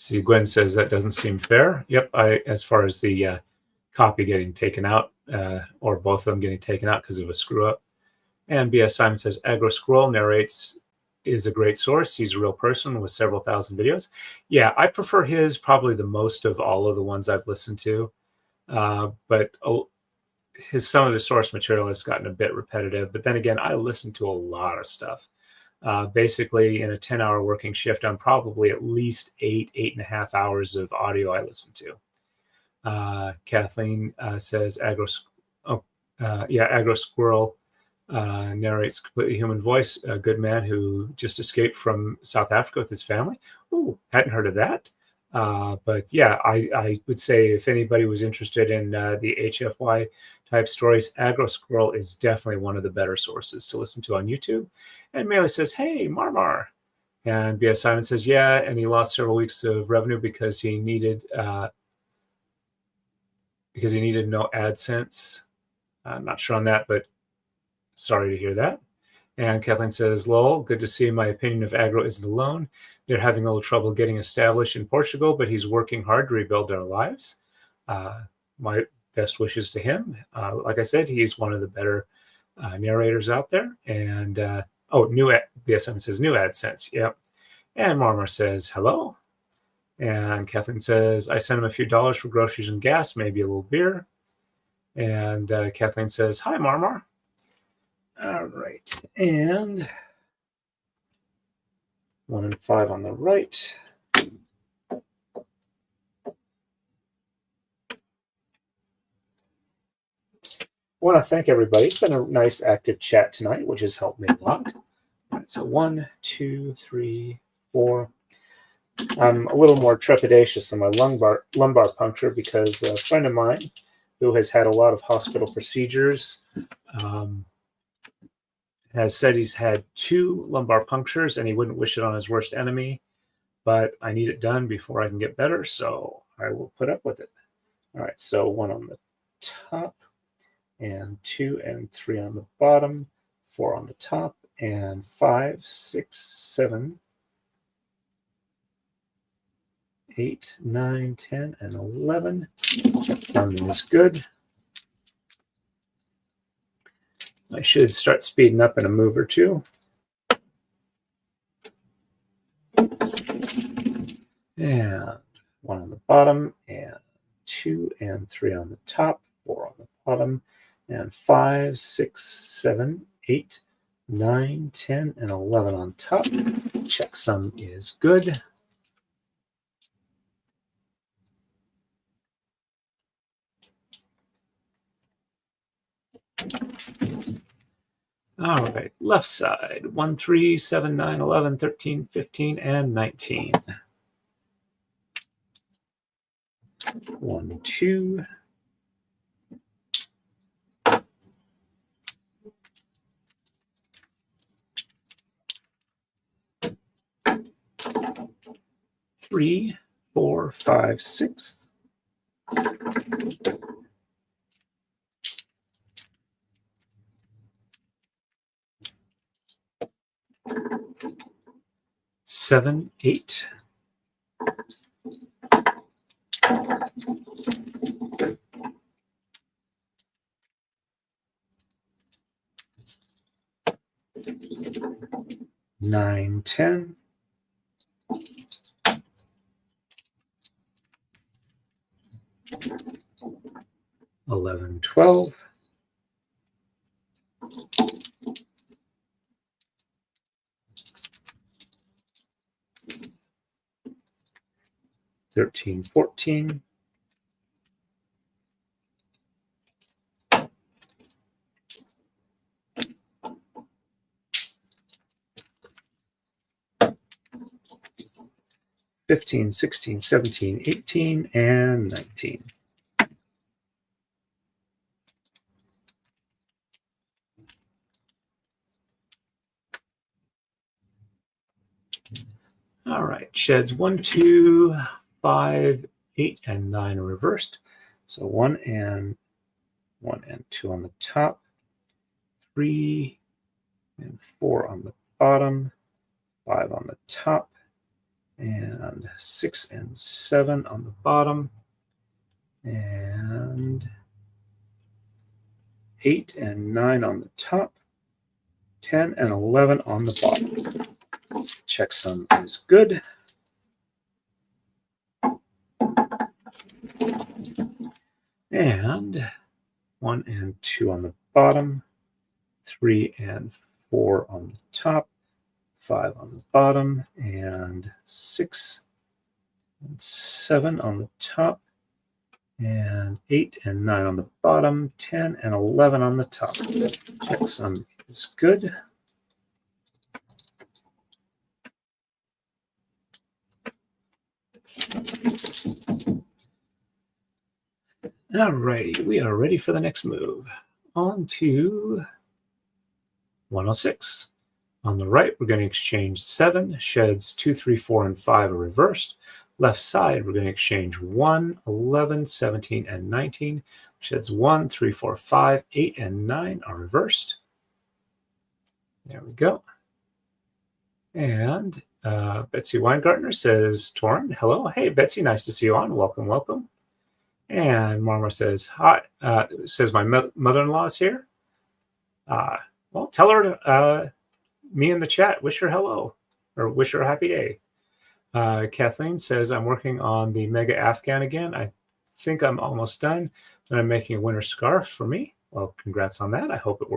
See, Gwen says that doesn't seem fair. Yep, as far as the copy getting taken out, or both of them getting taken out because of a screw up. And B.S. Simon says, Agro Squirrel narrates is a great source. He's a real person with several thousand videos. Yeah, I prefer his probably the most of all of the ones I've listened to. But some of the source material has gotten a bit repetitive. But then again, I listen to a lot of stuff. Basically, in a 10-hour working shift, I'm probably at least 8.5 hours of audio I listen to. Kathleen says, Agro Squirrel narrates completely human voice. A good man who just escaped from South Africa with his family. Ooh, hadn't heard of that. But yeah, I would say if anybody was interested in the HFY type stories, Agro Squirrel is definitely one of the better sources to listen to on YouTube. And Melee says, hey, Marmar. And B.S. Simon says, yeah, and he lost several weeks of revenue because he needed no AdSense. I'm not sure on that, but sorry to hear that. And Kathleen says, lol, good to see. My opinion of Agro isn't alone. They're having a little trouble getting established in Portugal, but he's working hard to rebuild their lives. My best wishes to him. Like I said, he's one of the better narrators out there. And BSM says, new AdSense. Yep. And Marmar says, hello. And Kathleen says, I sent him a few dollars for groceries and gas, maybe a little beer. And Kathleen says, hi, Marmar. All right. And 1 and 5 on the right. I want to thank everybody. It's been a nice active chat tonight, which has helped me a lot. All right, so 1, 2, 3, 4. I'm a little more trepidatious on my lumbar puncture because a friend of mine who has had a lot of hospital procedures has said he's had 2 lumbar punctures and he wouldn't wish it on his worst enemy, but I need it done before I can get better, so I will put up with it. All right, so 1 on the top, and 2 and 3 on the bottom, 4 on the top, and 5, 6, 7, 8, 9, 10, and 11. Sounding is good. I should start speeding up in a move or two. And 1 on the bottom, and 2 and 3 on the top, 4 on the bottom, and 5, 6, 7, 8, 9, 10, and 11 on top. Checksum is good. All right, left side, 1, 3, 7, 9, 11, 13, 15, and 19. 1, 2. 3, 4, 5, 6. 7, 8. 9, 10. 11, 12. 13, 14. 15, 16, 17, 18, and 19. All right, sheds 1, 2, 5, 8, and 9 are reversed. So 1 and 2 on the top, 3 and 4 on the bottom, 5 on the top, and 6 and 7 on the bottom, and 8 and 9 on the top, 10 and 11 on the bottom. Checksum is good. And 1 and 2 on the bottom, 3 and 4 on the top, 5 on the bottom, and 6 and 7 on the top, and 8 and 9 on the bottom, 10 and 11 on the top. Checksum is good. All righty, we are ready for the next move. On to 106. On the right, we're going to exchange 7. Sheds 2, 3, 4, and 5 are reversed. Left side, we're going to exchange 1, 11, 17, and 19. Sheds 1, 3, 4, 5, 8, and 9 are reversed. There we go. And Betsy Weingartner says, Torrin, hello. Hey, Betsy, nice to see you on. Welcome, welcome. And Marmar says, hi, says my mother-in-law is here. Well, tell her me in the chat, wish her hello, or wish her a happy day. Kathleen says, I'm working on the Mega Afghan again. I think I'm almost done. And I'm making a winter scarf for me. Well, congrats on that. I hope it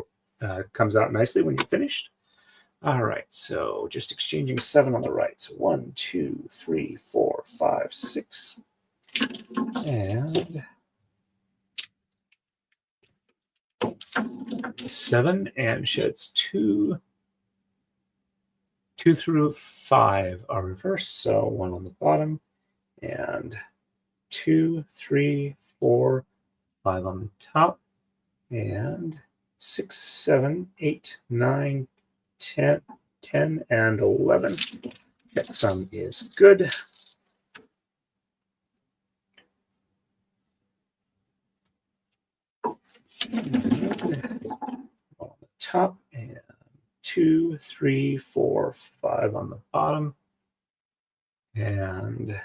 comes out nicely when you're finished. All right, so just exchanging 7 on the right. So 1, 2, 3, 4, 5, 6. And 7 and sheds 2 through 5 are reversed. So 1 on the bottom, and 2, 3, 4, 5 on the top, and 6, 7, 8, 9, 10, and 11. Checksum is good. And on the top, and 2, 3, 4, 5 on the bottom, and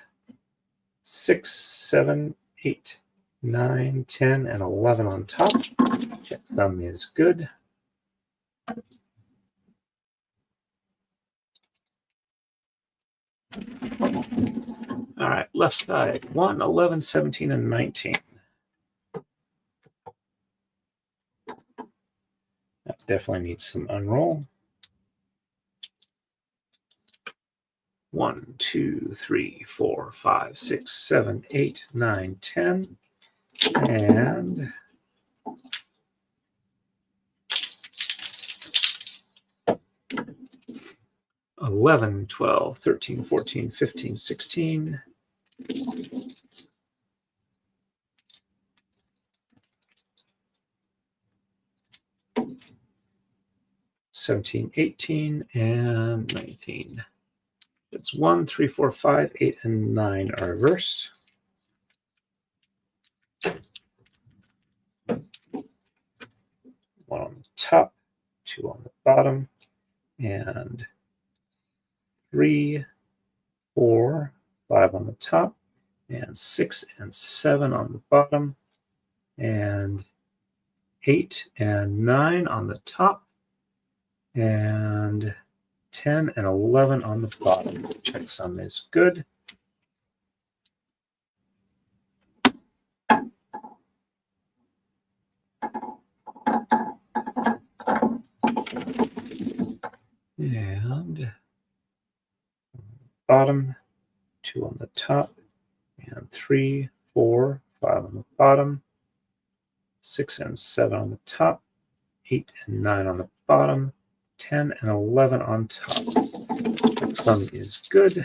6, 7, 8, 9, 10, and 11 on top. Checksum is good. All right, left side, 1, 11, 17, and 19. That definitely needs some unroll. 1, 2, 3, 4, 5, 6, 7, 8, 9, 10, and 11, 12, 13, 14, 15, 16. 17, 18, and 19. It's 1, 3, 4, 5, 8, and 9 are reversed. One on the top, 2 on the bottom, and 3, 4, 5 on the top, and 6 and 7 on the bottom, and 8 and 9 on the top, and 10 and 11 on the bottom. Checksum is good. And bottom, 2 on the top, and 3, 4, 5 on the bottom, 6 and 7 on the top, 8 and 9 on the bottom, 10 and 11 on top. Checksum is good.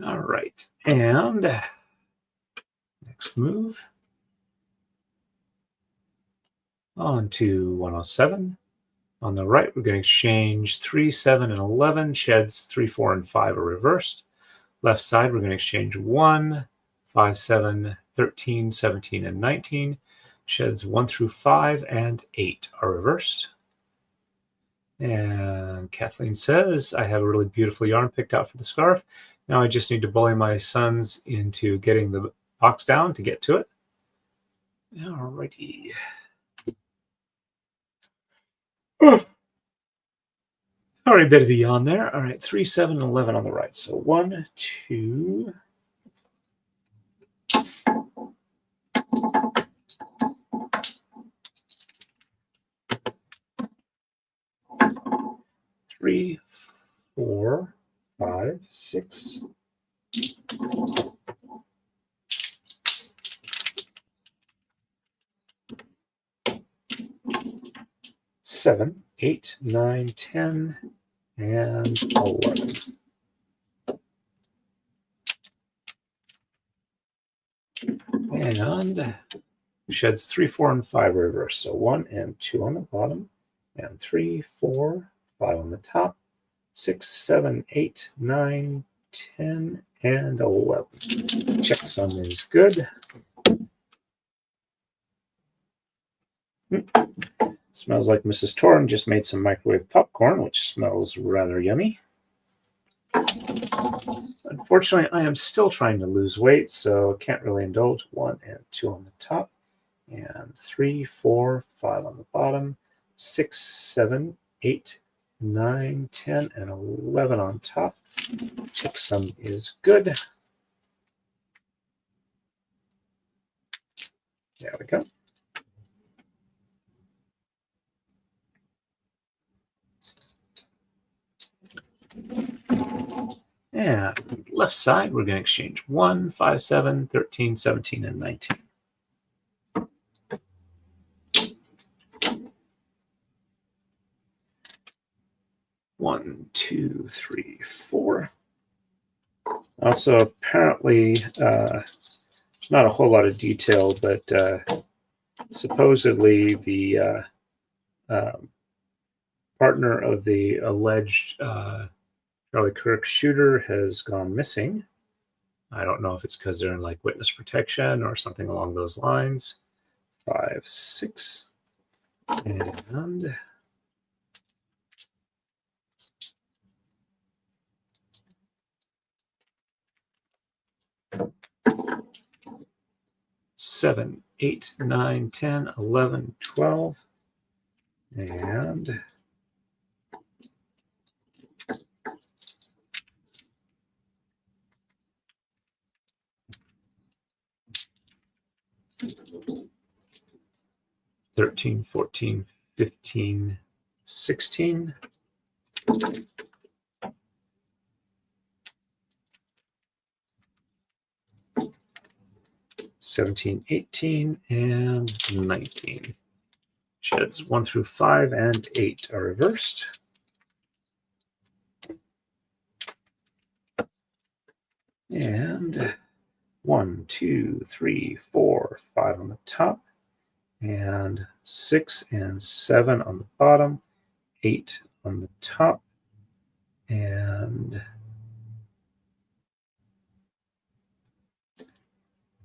All right, and next move on to 107. On the right, we're going to exchange 3, 7, and 11. Sheds 3, 4, and 5 are reversed. Left side, we're going to exchange 1, 5, 7, 13, 17, and 19. Sheds 1 through 5 and 8 are reversed. And Kathleen says, I have a really beautiful yarn picked out for the scarf. Now I just need to bully my sons into getting the box down to get to it. Alrighty. Oh. Sorry, a bit of a yawn there. All right, 3, 7, 11 on the right. So 1, 2, 3, 4, 5, 6, 7, 8, 9, 10, and 11. And sheds 3, 4, and 5 reverse. So 1 and 2 on the bottom, and 3, 4, 5 on the top, 6, 7, 8, 9, 10, and 11. Checksum is good. Smells like Mrs. Torn just made some microwave popcorn, which smells rather yummy. Unfortunately, I am still trying to lose weight, so can't really indulge. 1 and 2 on the top, and 3, 4, 5 on the bottom, 6, 7, 8, 9, 10, and 11 on top. Checksum is good. There we go. And left side, we're going to exchange 1, 5, 7, 13, 17, and 19. One, 2, 3, 4. Also, apparently, there's not a whole lot of detail, but supposedly the partner of the alleged Charlie Kirk shooter has gone missing. I don't know if it's because they're in like witness protection or something along those lines. 5, 6, and 7, 8, 9, 10, 11, 12, and 13, 14, 15, 16. 17, 18, and 19. Sheds 1 through 5 and 8 are reversed. And 1, 2, 3, 4, 5 on the top, and 6 and 7 on the bottom, 8 on the top, and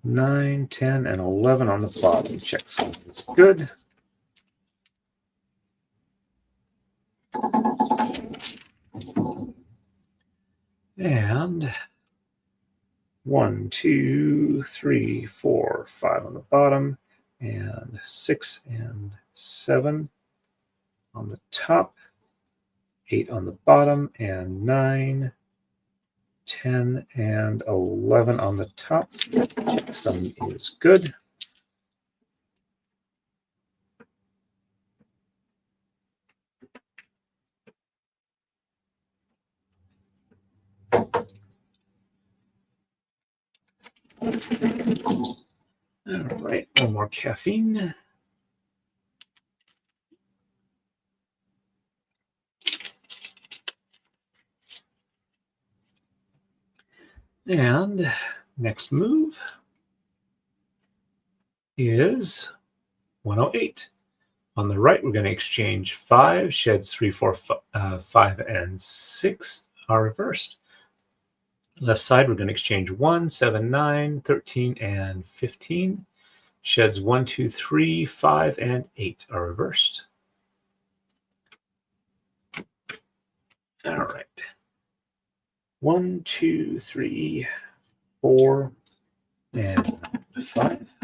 9, 10, and 11 on the bottom. Checksum is good. And 1, 2, 3, 4, 5 on the bottom, and 6 and 7 on the top, 8 on the bottom, and 9, 10, and 11 on the top. Checksum is good. All right, one more caffeine. And next move is 108. On the right, we're going to exchange 5. Sheds 3, 4, 5, and 6 are reversed. Left side, we're going to exchange 1, 7, 9, 13, and 15. Sheds 1, 2, 3, 5, and 8 are reversed. All right. 1, 2, 3, 4, and 5.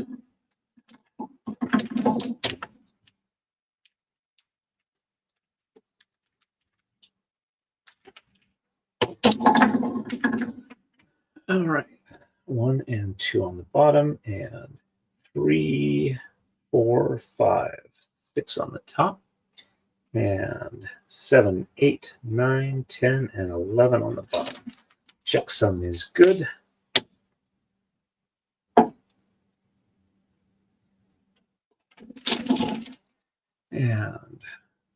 All right. 1 and 2 on the bottom, and 3, 4, 5, 6 on the top, and 7, 8, 9, 10, and 11 on the bottom. Checksum is good. And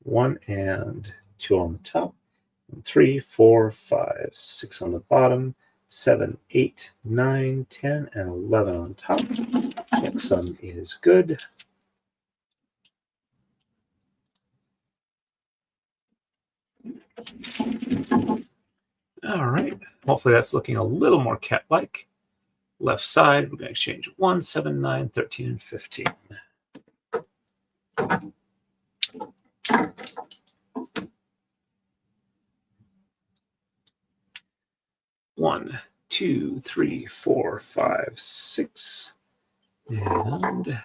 1 and 2 on the top, and 3, 4, 5, 6 on the bottom, 7, 8, 9, 10, and 11 on top. Checksum is good. All right. Hopefully that's looking a little more cat-like. Left side, we're going to exchange 1, 7, 9, 13, and 15. One, 2, 3, 4, 5, 6, and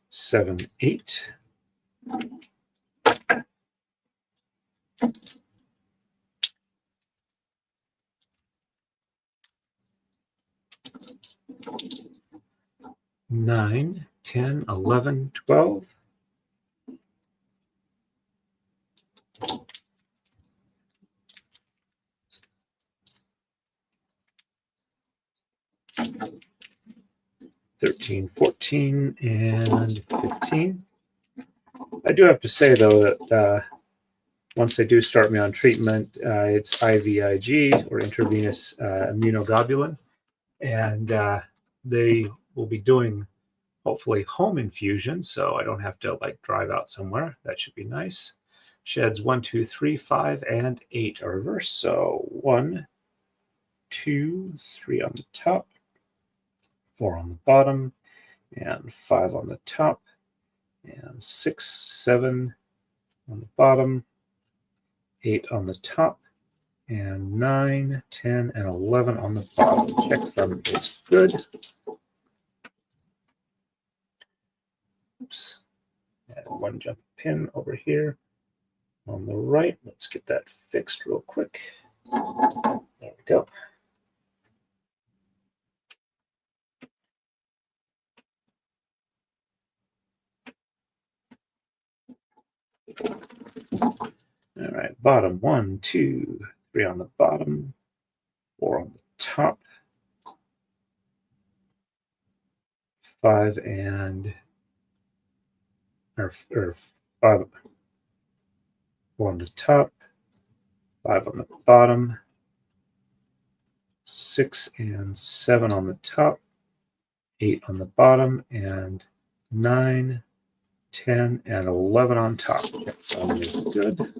7, 8. Nine, 10, 11, 12. $13, 14, and 15. I do have to say, though, that once they do start me on treatment, it's IVIG, or intravenous immunoglobulin, and they will be doing, hopefully, home infusion, so I don't have to drive out somewhere. That should be nice. Sheds 1, 2, 3, 5, and 8 are reversed. So 1, 2, 3 on the top, 4 on the bottom, and 5 on the top, and 6, 7 on the bottom, 8 on the top, and 9, 10, and 11 on the bottom. Checksum is good. Oops. And one jump pin over here on the right. Let's get that fixed real quick. There we go. All right, bottom 1, 2, 3 on the bottom, 4 on the top, 5 and or 5, 4 on the top, 5 on the bottom, 6 and 7 on the top, 8 on the bottom, and 9, 10, and 11 on top. Checksum is good.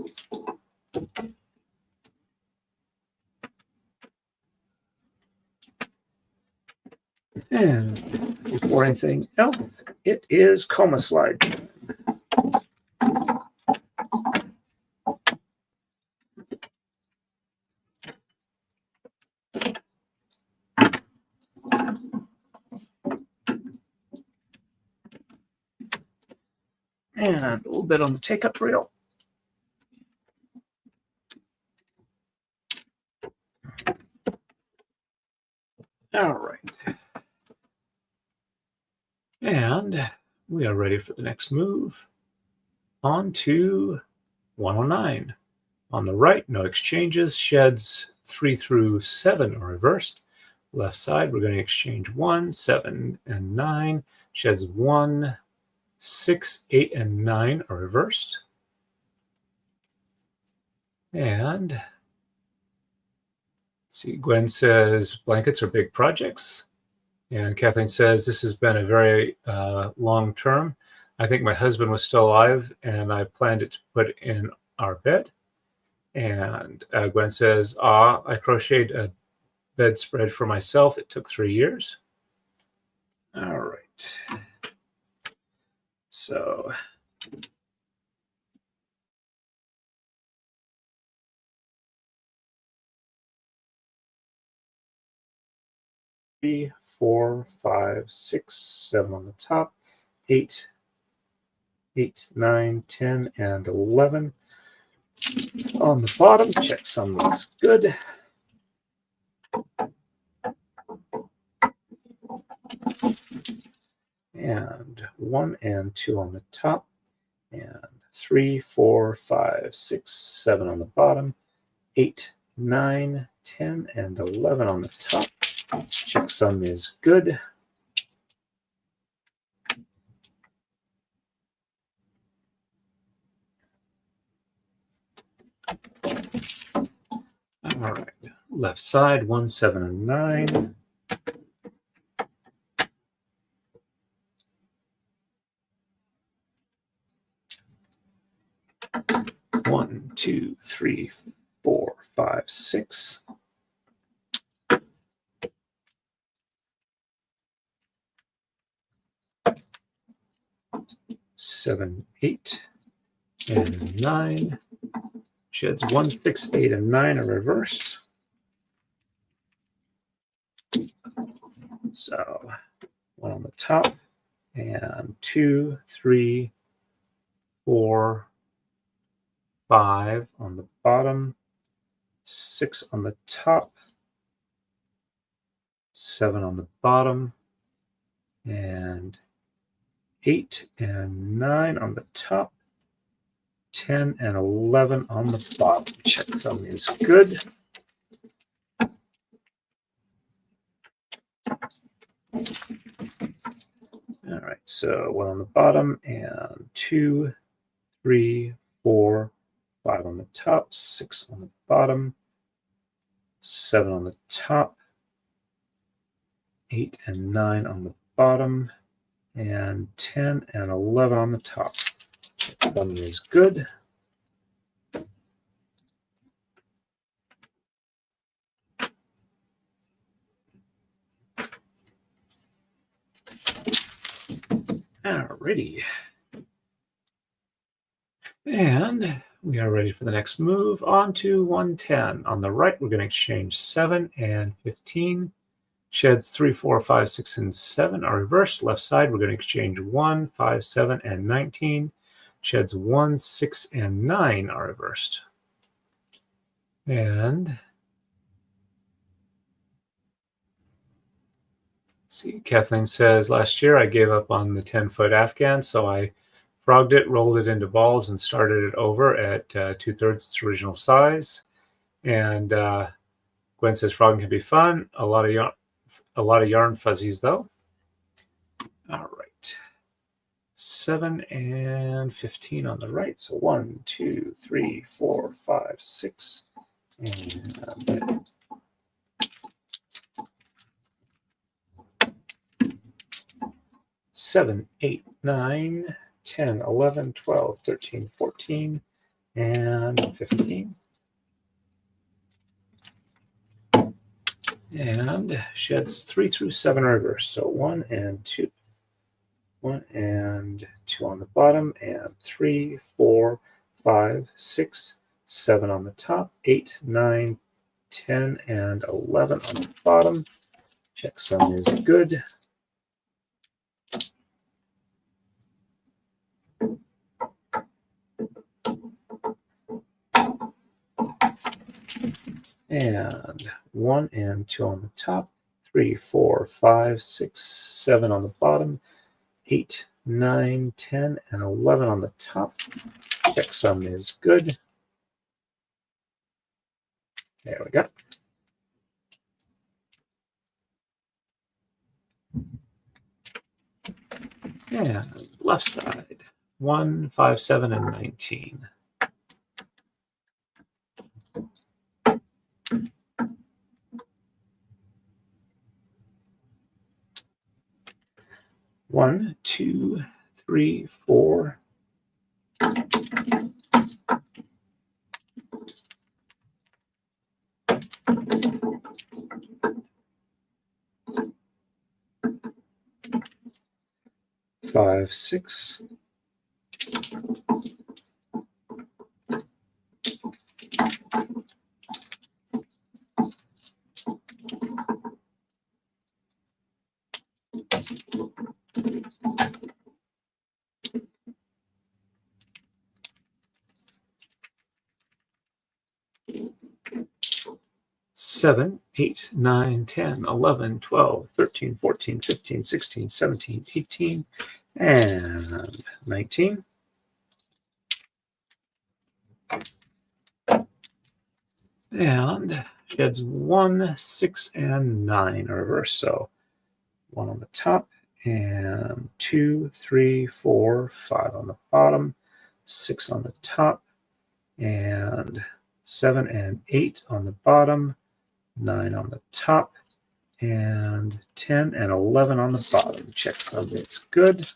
And before anything else, it is coma slide time. And a little bit on the take-up reel. All right. And we are ready for the next move. On to 109. On the right, no exchanges. Sheds 3 through 7 are reversed. Left side, we're going to exchange 1, 7, and 9. Sheds 1, 6, 8, and 9 are reversed. And let's see, Gwen says blankets are big projects. And Kathleen says, this has been a very long term. I think my husband was still alive and I planned it to put in our bed. And Gwen says, I crocheted a bedspread for myself. It took 3 years. All right. So 3, 4, 5, 6, 7 on the top, 8, 9, 10, and 11 on the bottom. Check some looks good. And 1 and 2 on the top, and 3, 4, 5, 6, 7 on the bottom, 8, 9, 10, and 11 on the top. Checksum is good. All right, left side, 1, 7, and 9. One, 2, 3, 4, 5, 6. 7, 8, and 9. Sheds 1, 6, 8, and 9 are reversed. So 1 on the top, and 2, 3, 4, 5 on the bottom, 6 on the top, 7 on the bottom, and 8 and 9 on the top, 10 and 11 on the bottom. Checksum is good. All right, so 1 on the bottom, and 2, 3, 4, 5 on the top, 6 on the bottom, 7 on the top, 8 and 9 on the bottom, and 10 and 11 on the top. Checksum is good. Alrighty. And we are ready for the next move. On to 110. On the right, we're going to exchange 7 and 15. Sheds 3, 4, 5, 6, and 7 are reversed. Left side, we're going to exchange 1, 5, 7, and 19. Sheds 1, 6, and 9 are reversed. And see, Kathleen says, last year I gave up on the 10-foot Afghan, so I frogged it, rolled it into balls, and started it over at 2/3 its original size. And Gwen says frogging can be fun. A lot of yarn fuzzies though. All right, 7 and 15 on the right. So 1, 2, 3, 4, 5, 6, and 7, 8, 9, 10, 11, 12, 13, 14, and 15. And sheds 3 through 7 reverse. So 1 and 2. 1 and 2 on the bottom, and 3, 4, 5, 6, 7 on the top, 8, 9, 10, and 11 on the bottom. Checksum is good. And 1 and 2 on the top, 3, 4, 5, 6, 7 on the bottom, 8, 9, 10, and 11 on the top. Checksum is good. There we go. And left side, 1, 5, 7, and 19. 1, 2, 3, 4. 5, 6. 7, 8, 9, 10, 11, 12, 13, 14, 15, 16, 17, 18, and 19. And sheds 1, 6, and 9 reverse. So 1 on the top, and 2, 3, 4, 5 on the bottom, 6 on the top, and 7 and 8 on the bottom, 9 on the top, and 10 and 11 on the bottom. Check something's good.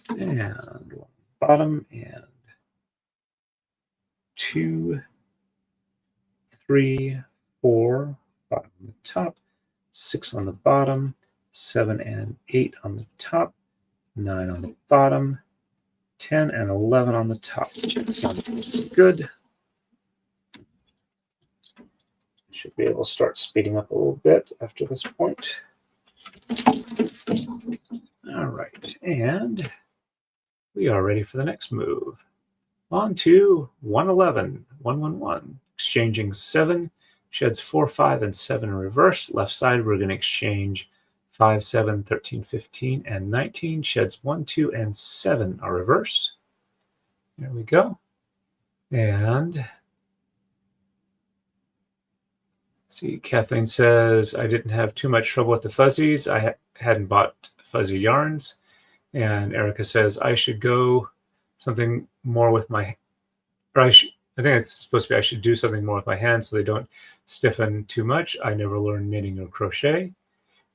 And 1 bottom, and 2, 3, 4, 5 on the top, 6 on the bottom, 7 and 8 on the top, 9 on the bottom, 10 and 11 on the top. Check something's good. Should be able to start speeding up a little bit after this point. All right, and we are ready for the next move. On to 111, 111, exchanging 7, sheds 4, 5, and 7 in reverse. Left side, we're going to exchange 5, 7, 13, 15, and 19. Sheds 1, 2, and 7 are reversed. There we go. And see, Kathleen says, I didn't have too much trouble with the fuzzies. I hadn't bought fuzzy yarns. And Erica says, I should go something more with my, or I think it's supposed to be, I should do something more with my hands so they don't stiffen too much. I never learned knitting or crochet.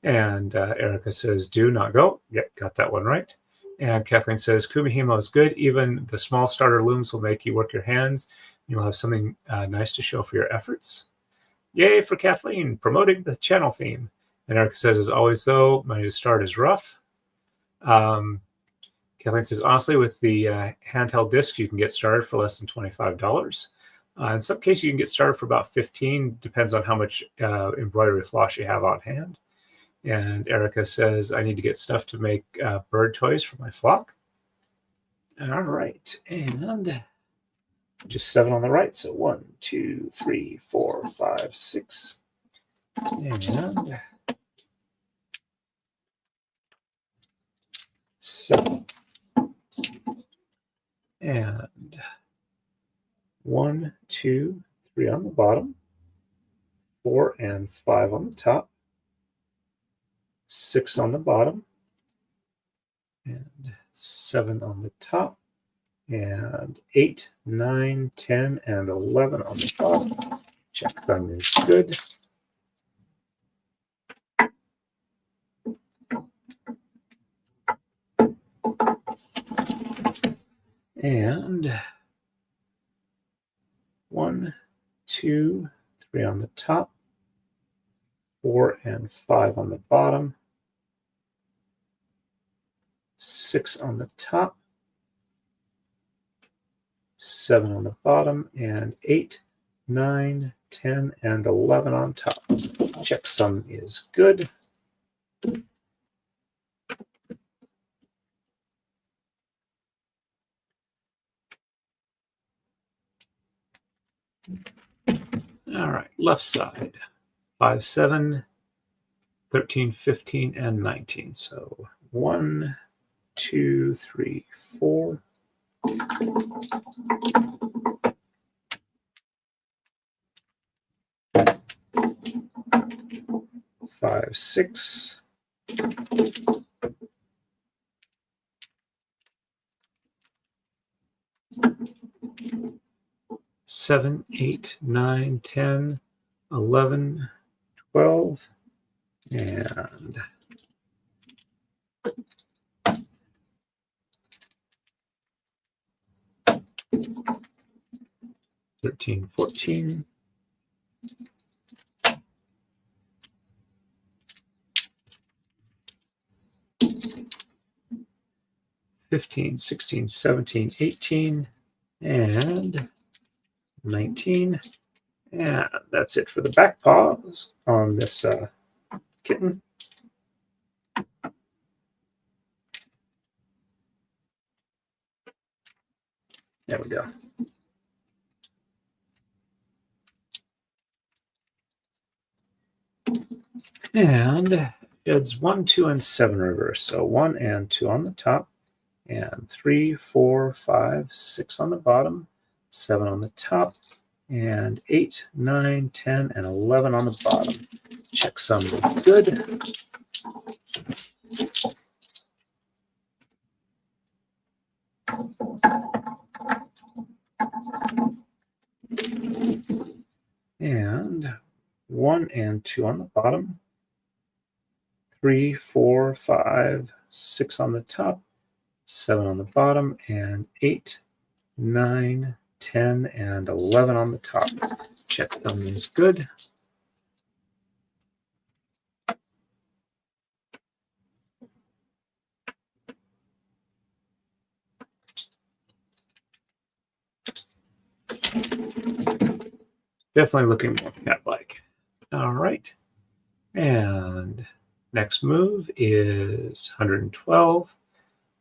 And Erica says, do not go. Yep, got that one right. And Kathleen says, Kumihimo is good. Even the small starter looms will make you work your hands. You'll have something nice to show for your efforts. Yay for Kathleen, promoting the channel theme. And Erica says, as always, though, my new start is rough. Kathleen says, honestly, with the handheld disc, you can get started for less than $25. In some cases, you can get started for about $15. Depends on how much embroidery floss you have on hand. And Erica says, I need to get stuff to make bird toys for my flock. All right, and just 7 on the right. So 1, 2, 3, 4, 5, 6, and 7. And 1, 2, 3 on the bottom, 4 and 5 on the top, 6 on the bottom, and 7 on the top, and 8, 9, 10, and 11 on the bottom. Check them is good. And 1, 2, 3 on the top, 4 and 5 on the bottom, 6 on the top, 7 on the bottom, and 8, 9, 10, and 11 on top. Checksum is good. All right, left side, 5, 7, 13, 15, and 19. So 1, 2, 3, 4. 5, 6. 7, 8, 9, 10, 11, 12, and 13, 14, 15, 16, 17, 18, and 19. And that's it for the back paws on this kitten. There we go. And it's 1, 2, and 7 reverse. So 1 and 2 on the top, and 3, 4, 5, 6 on the bottom, 7 on the top, and 8, 9, 10, and 11 on the bottom. Checksum good. And 1 and 2 on the bottom, 3, 4, 5, 6 on the top, 7 on the bottom, and 8, 9, 10, and 11 on the top. Checksum is good. Definitely looking more cat-like. All right. And next move is 112.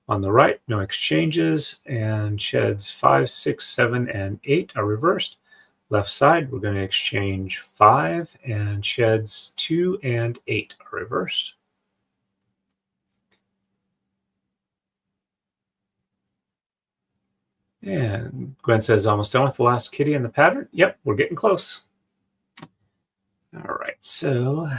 On the right, no exchanges, and sheds 5, 6, 7, and 8 are reversed. Left side, we're going to exchange 5, and sheds 2 and 8 are reversed. And Gwen says, almost done with the last kitty in the pattern. Yep, we're getting close. All right, so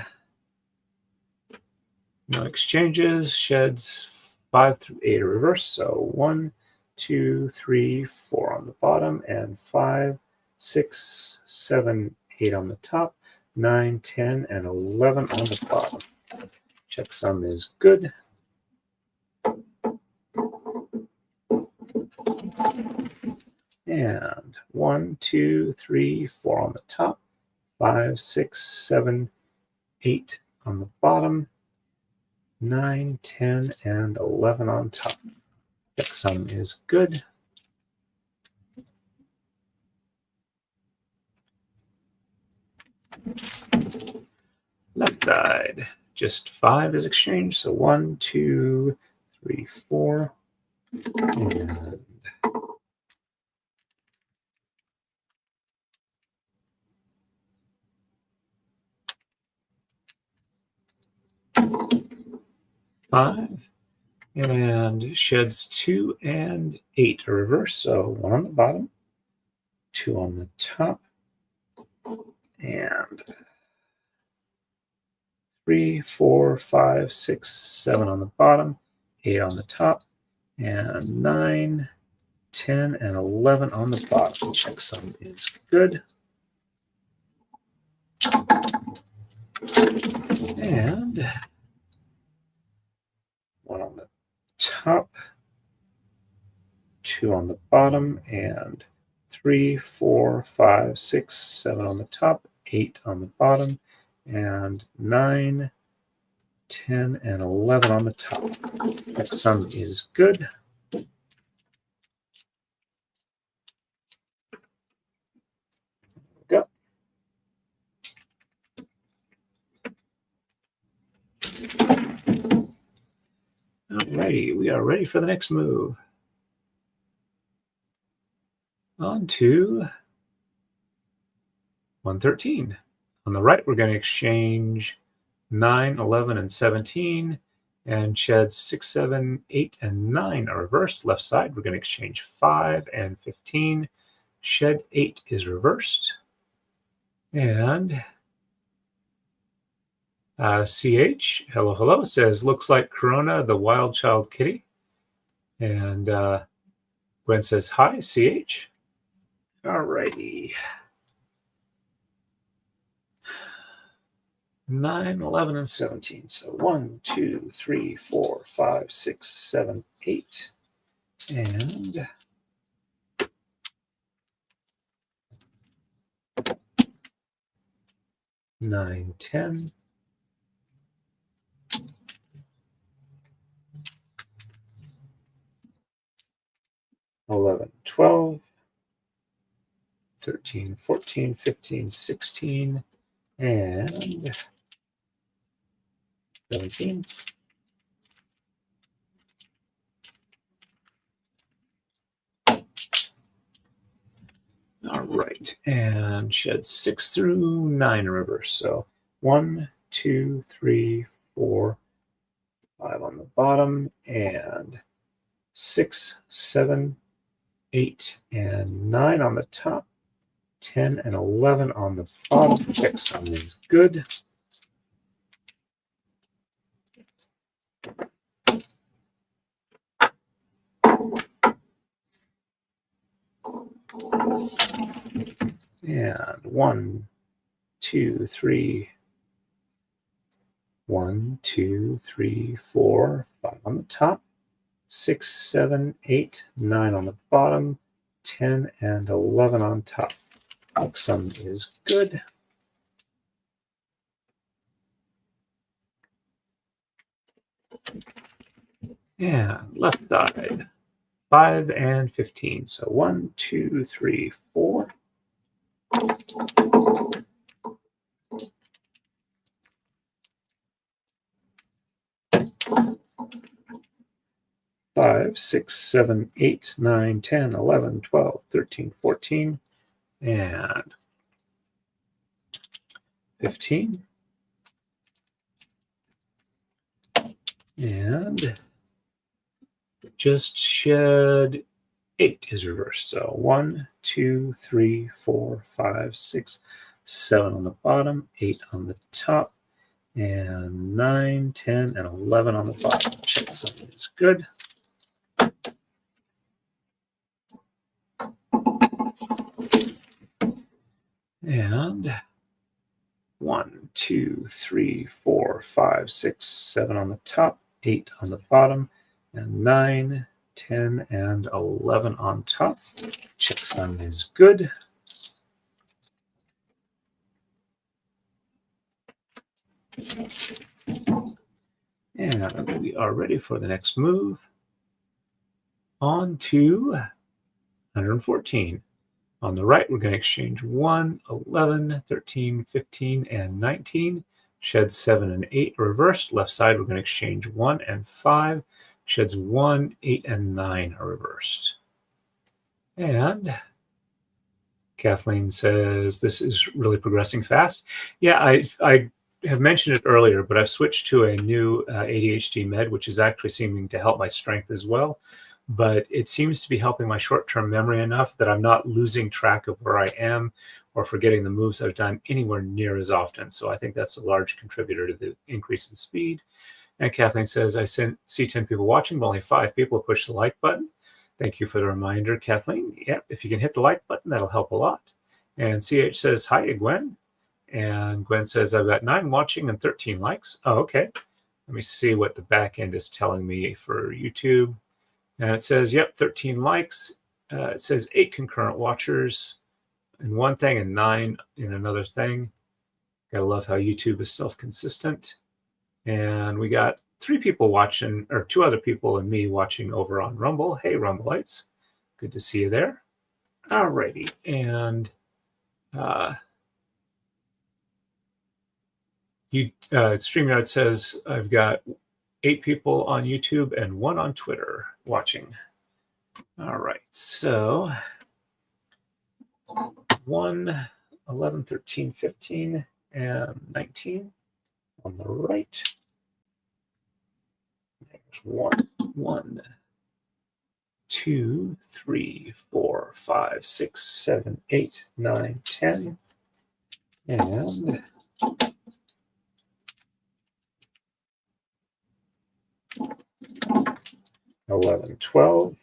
no exchanges, sheds 5 through 8 are reversed. So 1, 2, 3, 4 on the bottom, and 5, 6, 7, 8 on the top, 9, 10, and 11 on the bottom. Checksum is good. And 1, 2, 3, 4 on the top, 5, 6, 7, 8 on the bottom, 9, 10, and 11 on top. Checksum is good. Left side, just 5 is exchanged. So 1, 2, 3, 4, and 5, and sheds 2 and 8 are reversed. So 1 on the bottom, 2 on the top, and 3, 4, 5, 6, 7 on the bottom, 8 on the top, and 9, 10, and 11 on the bottom. Checksum is good. And 1 on the top, 2 on the bottom, and 3, 4, 5, 6, 7 on the top, 8 on the bottom, and 9, 10, and 11 on the top. Checksum is good. Go. Alrighty, we are ready for the next move. On to 113. On the right, we're going to exchange 9, 11, and 17, and sheds 6, 7, 8, and 9 are reversed. Left side, we're going to exchange 5 and 15. Shed 8 is reversed. And CH, hello, hello, says, looks like Corona, the wild child kitty. And Gwen says, hi, CH. All righty. 9, 11, and 17. So 1, 2, 3, 4, 5, 6, 7, 8. And 9, 10. 11, 12. 13, 14, 15, 16, and 17. All right, and shed 6 through 9 in reverse. So 1, 2, 3, 4, 5 on the bottom, and 6, 7, 8, and 9 on the top, 10 and 11 on the bottom. Check sum is good. And 1, 2, 3, 1, 2, 3, 4, 5 on the top, 6, 7, 8, 9 on the bottom, 10 and 11 on top. Sum is good. And left side, 5 and 15. So 1, 2, 3, 4. 5, 6, 7, 8, 9, 10, 11, 12, 13, 14, and 15. And just shed 8 is reversed. So 1, 2, 3, 4, 5, 6, 7 on the bottom, 8 on the top, and 9, 10, and 11 on the bottom. Check something is good. And 1, 2, 3, 4, 5, 6, 7 on the top, 8 on the bottom, and 9, 10, and 11 on top. Checksum is good. And we are ready for the next move. On to 114. On the right, we're going to exchange 1, 11, 13, 15, and 19. Sheds 7 and 8 reversed. Left side, we're going to exchange 1 and 5. Sheds 1, 8, and 9 are reversed. And Kathleen says, this is really progressing fast. Yeah, I have mentioned it earlier, but I've switched to a new ADHD med, which is actually seeming to help my strength as well. But it seems to be helping my short-term memory enough that I'm not losing track of where I am or forgetting the moves I've done anywhere near as often. So I think that's a large contributor to the increase in speed. And Kathleen says, I see 10 people watching, but only 5 people have pushed the like button. Thank you for the reminder, Kathleen. Yep, if you can hit the like button, that'll help a lot. And CH says, hi, Gwen. And Gwen says, I've got 9 watching and 13 likes. Oh, okay. Let me see what the back end is telling me for YouTube. And it says, yep, 13 likes. It says 8 concurrent watchers in one thing and 9 in another thing. Gotta love how YouTube is self-consistent. And we got 3 people watching, or 2 other people and me watching over on Rumble. Hey, Rumbleites. Good to see you there. All righty. And StreamYard says I've got 8 people on YouTube and 1 on Twitter watching. All right. So 1, 11, 13, 15, and 19 on the right. There's 1, 2, 3, 4, 5, 6, 7, 8, 9, 10, and 11, 12,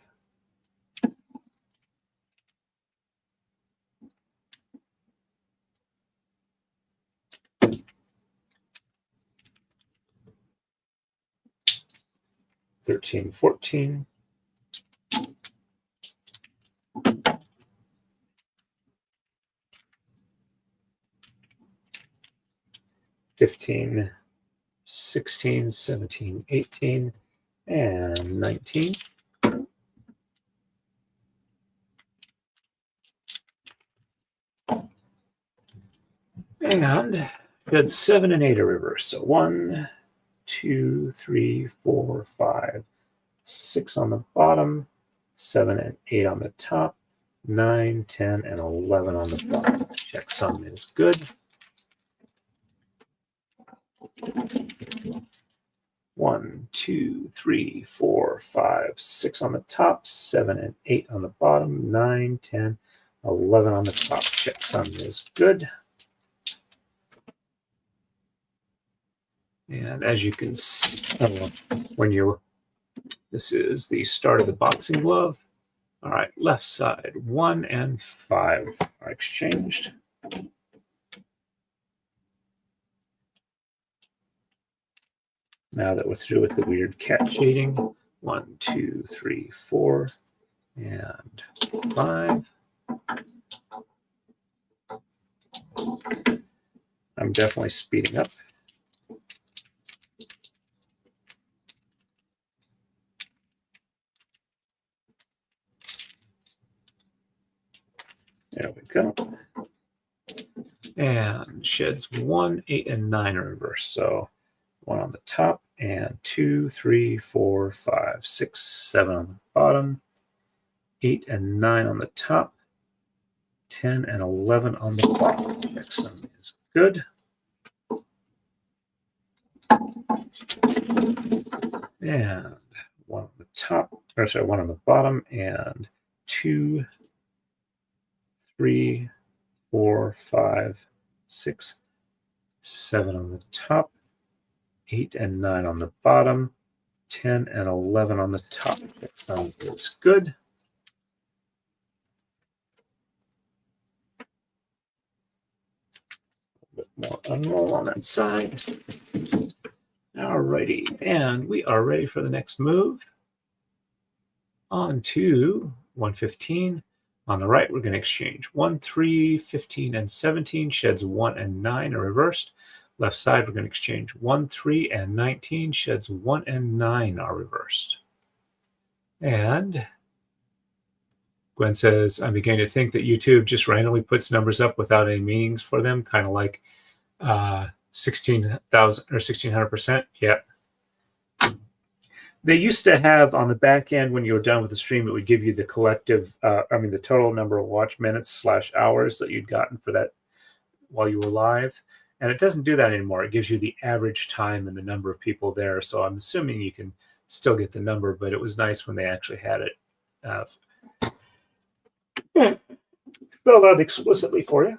13, 14. 15, 16, 17, 18, and 19. And we had 7 and 8 are reversed. So 1, 2, 3, 4, 5, 6 on the bottom, 7 and 8 on the top, 9, 10, and 11 on the bottom. Checksum is good. 1, 2, 3, 4, 5, 6 on the top, 7 and 8 on the bottom, 9, 10, 11 on the top. Checksum is good. And as you can see, this is the start of the boxing glove. All right, left side, 1 and 5 are exchanged. Now that we're through with the weird cat shading, 1, 2, 3, 4, and 5. I'm definitely speeding up. There we go. And sheds 1, 8, and 9 are reversed. So 1 on the top, and 2, 3, 4, 5, 6, 7 on the bottom, 8 and 9 on the top, 10 and 11 on the bottom. Checksum is good. And 1 on the top, or sorry, 1 on the bottom, and 2, 3, 4, 5, 6, 7 on the top, 8 and 9 on the bottom, 10 and 11 on the top. Checksum is good. A bit more unroll on that side. Alrighty, and we are ready for the next move. On to 115. On the right, we're going to exchange 1, 3, 15, and 17. Sheds 1 and 9 are reversed. Left side, we're going to exchange 1, 3, and 19. Sheds 1 and 9 are reversed. And Gwen says, I'm beginning to think that YouTube just randomly puts numbers up without any meanings for them, kind of like 16,000 or 1,600%. Yeah. They used to have on the back end, when you were done with the stream, it would give you the collective, the total number of watch minutes / hours that you'd gotten for that while you were live. And it doesn't do that anymore. It gives you the average time and the number of people there. So I'm assuming you can still get the number, but it was nice when they actually had it spelled out explicitly for you.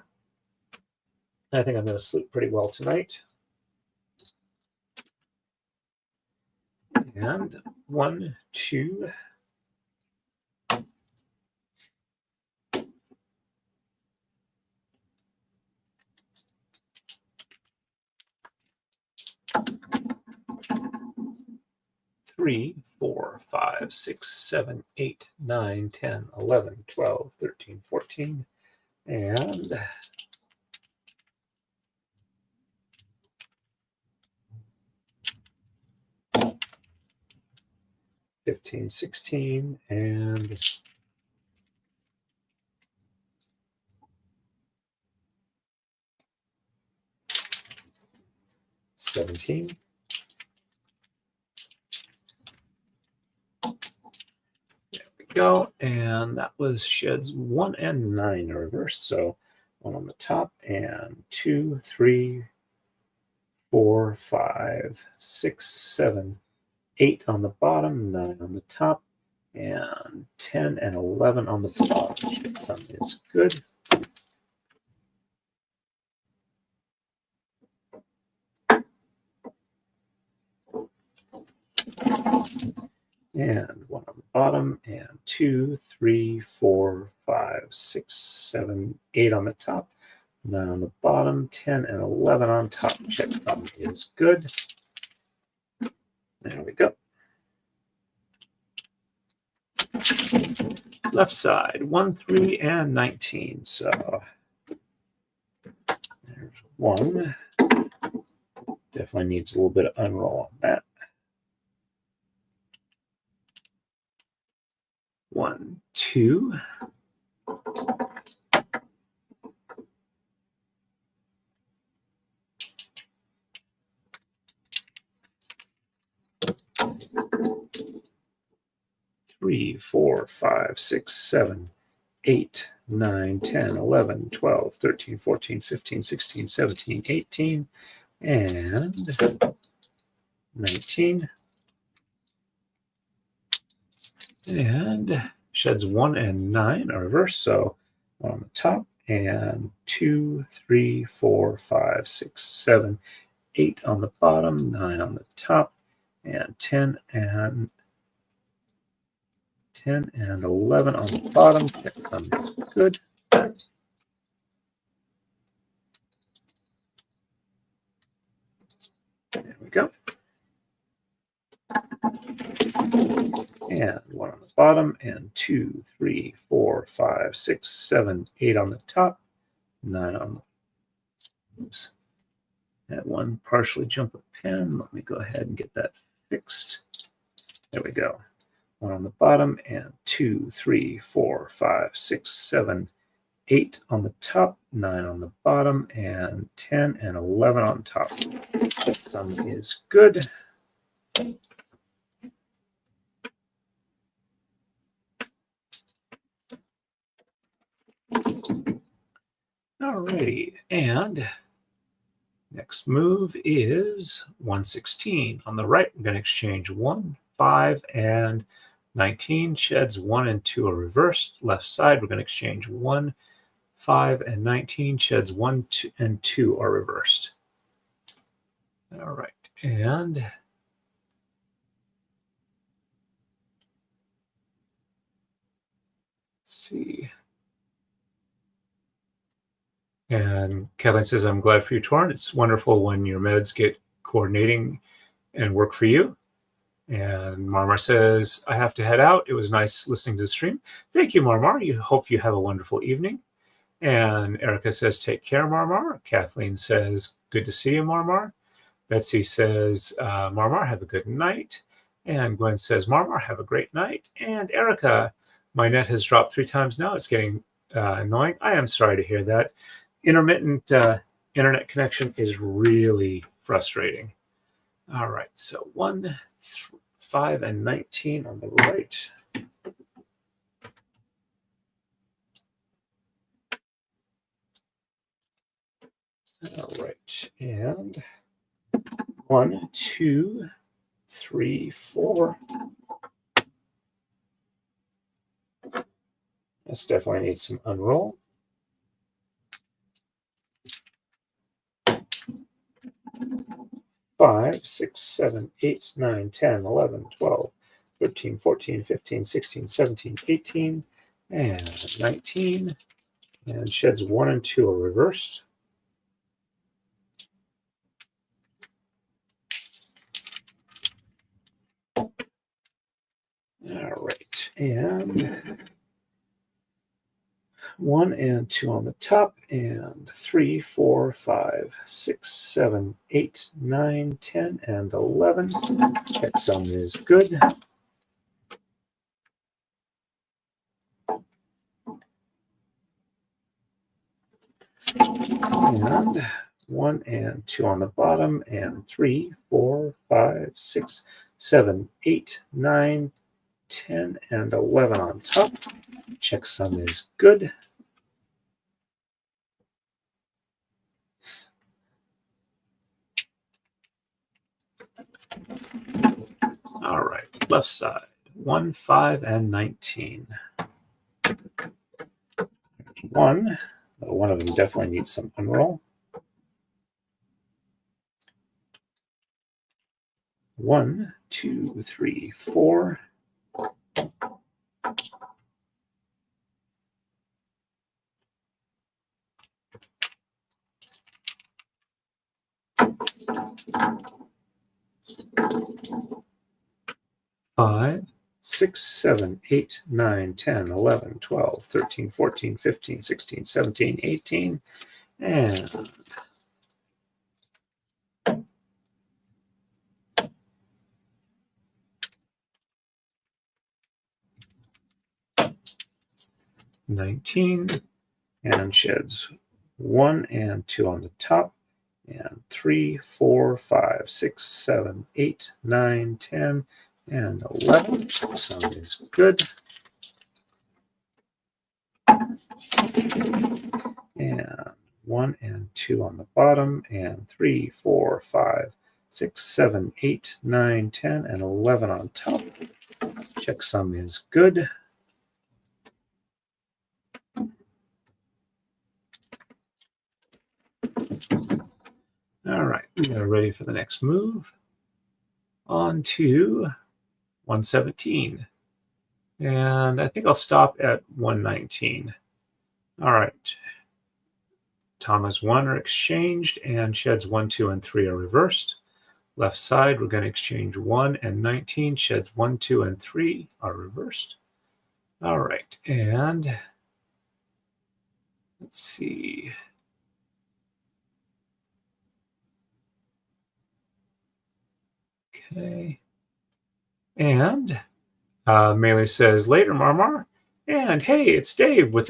I think I'm going to sleep pretty well tonight. And 1, 2. Three, 4, 5, 6, 7, 8, 9, 10, 11, 12, 13, 14, and 15, 16, and 17. There we go. And that was sheds 1 and 9 reverse. So 1 on the top, and 2, 3, 4, 5, 6, 7, 8 on the bottom, 9 on the top, and 10 and 11 on the bottom. Checksum is good. And 1 on the bottom, and 2, 3, 4, 5, 6, 7, 8 on the top, 9 on the bottom, 10 and 11 on top. Checksum is good. There we go. Left side, 1, 3, and 19. So there's 1. Definitely needs a little bit of unroll on that. 1, 2. 3, 4, 5, 6, 7, 8, 9, 10, 11, 12, 13, 14, 15, 16, 17, 18, and 19. And sheds 1 and 9 are reversed. So 1 on the top, and 2, 3, 4, 5, 6, 7, 8 on the bottom, 9 on the top, and 10 and 11 on the bottom. Check them. Good. There we go. And 1 on the bottom, and 2, 3, 4, 5, 6, 7, 8 on the top, 9 on the. Oops. That one partially jump a pen. Let me go ahead and get that fixed. There we go. 1 on the bottom, and 2, 3, 4, 5, 6, 7, 8 on the top, 9 on the bottom, and 10 and 11 on top. Some is good. Alrighty, and next move is 116. On the right, I'm going to exchange 1, 5, and 19. Sheds 1 and 2 are reversed. Left side, we're going to exchange 1, 5, and 19. Sheds 1, 2, and 2 are reversed. All right, and let's see. And Kathleen says, I'm glad for you, Torn. It's wonderful when your meds get coordinating and work for you. And Marmar says, I have to head out. It was nice listening to the stream. Thank you, Marmar. You hope you have a wonderful evening. And Erica says, take care, Marmar. Kathleen says, good to see you, Marmar. Betsy says, Marmar, have a good night. And Gwen says, Marmar, have a great night. And Erica, my net has dropped 3 times now. It's getting annoying. I am sorry to hear that. Intermittent internet connection is really frustrating. All right, so 1, 5, and 19 on the right. All right, and 1, 2, 3, 4. This definitely needs some unroll. 5, 6, 7, 8, 9, 10, 11, 12, 13, 14, 15, 16, 17, 18, and 19. And sheds 1 and 2 are reversed. All right, and 1 and 2 on the top, and 3, 4, 5, 6, 7, 8, 9, 10, and 11. Checksum is good. And 1 and 2 on the bottom, and 3, 4, 5, 6, 7, 8, 9, 10, and 11 on top. Checksum is good. All right, left side, 1, 5, and 19. 1. One of them definitely needs some unroll. 1, 2, 3, 4. 5, 6, 7, 8, 9, 10, 11, 12, 13, 14, 15, 16, 17, 18, and 19, and sheds 1 and 2 on the top, and 3, 4, 5, 6, 7, 8, 9, 10, and 11. Some is good. And 1 and 2 on the bottom, and 3, 4, 5, 6, 7, 8, 9, 10, and 11 on top. Checksum is good. All right, we are ready for the next move. On to 117. And I think I'll stop at 119. All right. Tamas 1 are exchanged, and sheds 1, 2, and 3 are reversed. Left side, we're going to exchange 1 and 19. Sheds 1, 2, and 3 are reversed. All right, and let's see. Okay. And Melee says, later, Marmar. And hey, it's Dave with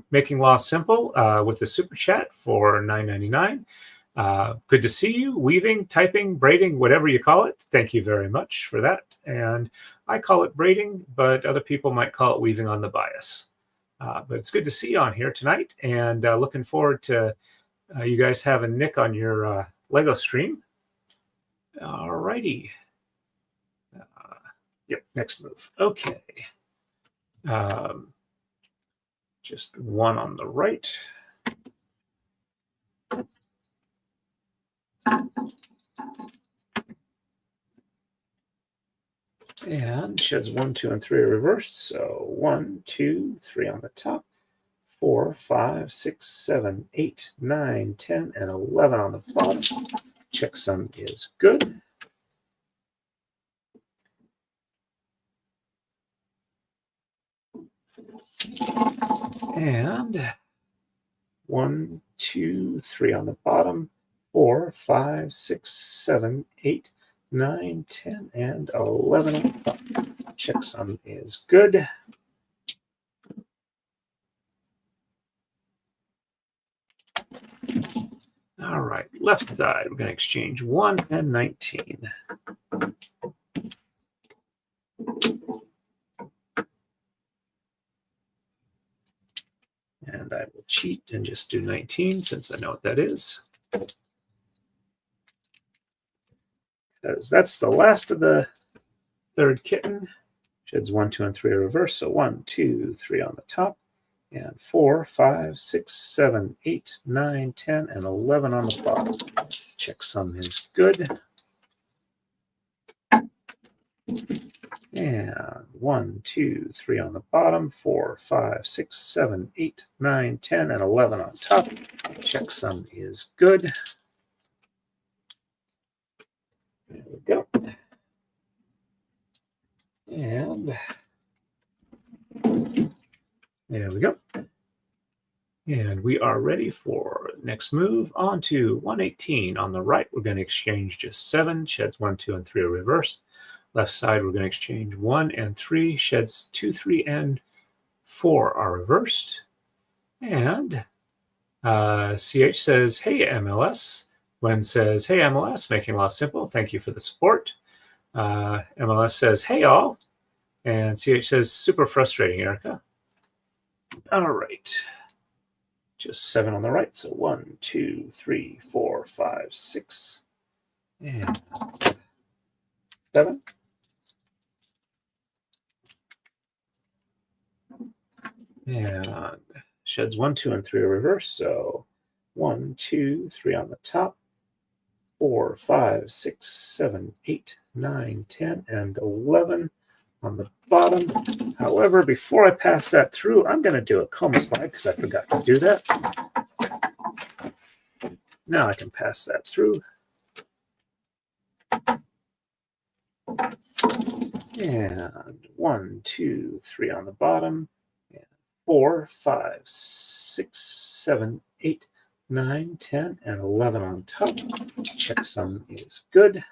Making Law Simple with the super chat for $9.99. Good to see you. Weaving, typing, braiding, whatever you call it. Thank you very much for that. And I call it braiding, but other people might call it weaving on the bias. But it's good to see you on here tonight, and looking forward to you guys having Nick on your Lego stream. All righty. Yep, next move. Okay. Just 1 on the right. And sheds 1, 2, and 3 are reversed. So 1, 2, 3 on the top. 4, 5, 6, 7, 8, 9, 10, and 11 on the bottom. Checksum is good. And 1, 2, 3 on the bottom. 4, 5, 6, 7, 8, 9, 10, and 11 on the top. Checksum is good. All right, left side, we're going to exchange 1 and 19. And I will cheat and just do 19 since I know what that is. Because that's the last of the third kitten. Sheds 1, 2, and 3 are reversed. So 1, 2, 3 on the top. And 4, 5, 6, 7, 8, 9, 10, and 11 on the bottom. Checksum is good. And 1, 2, 3 on the bottom. 4, 5, 6, 7, 8, 9, 10, and 11 on top. Checksum is good. There we go. And there we go. And we are ready for the next move. On to 118. On the right, we're going to exchange just 7. Sheds 1, 2, and 3 are reversed. Left side, we're going to exchange 1 and 3. Sheds 2, 3, and 4 are reversed. And CH says, hey, MLS. Wen says, hey, MLS, Making Law Simple. Thank you for the support. MLS says, hey, all. And CH says, super frustrating, Erica. All right. Just 7 on the right. So 1, 2, 3, 4, 5, 6, and 7. And sheds 1, 2, and 3 are reversed. So 1, 2, 3 on the top. 4, 5, 6, 7, 8, 9, 10, and 11 on the bottom. However, before I pass that through, I'm going to do a coma slide because I forgot to do that. Now I can pass that through. And 1, 2, 3 on the bottom. And 4, 5, 6, 7, 8, 9, 10, and 11 on top. Checksum is good.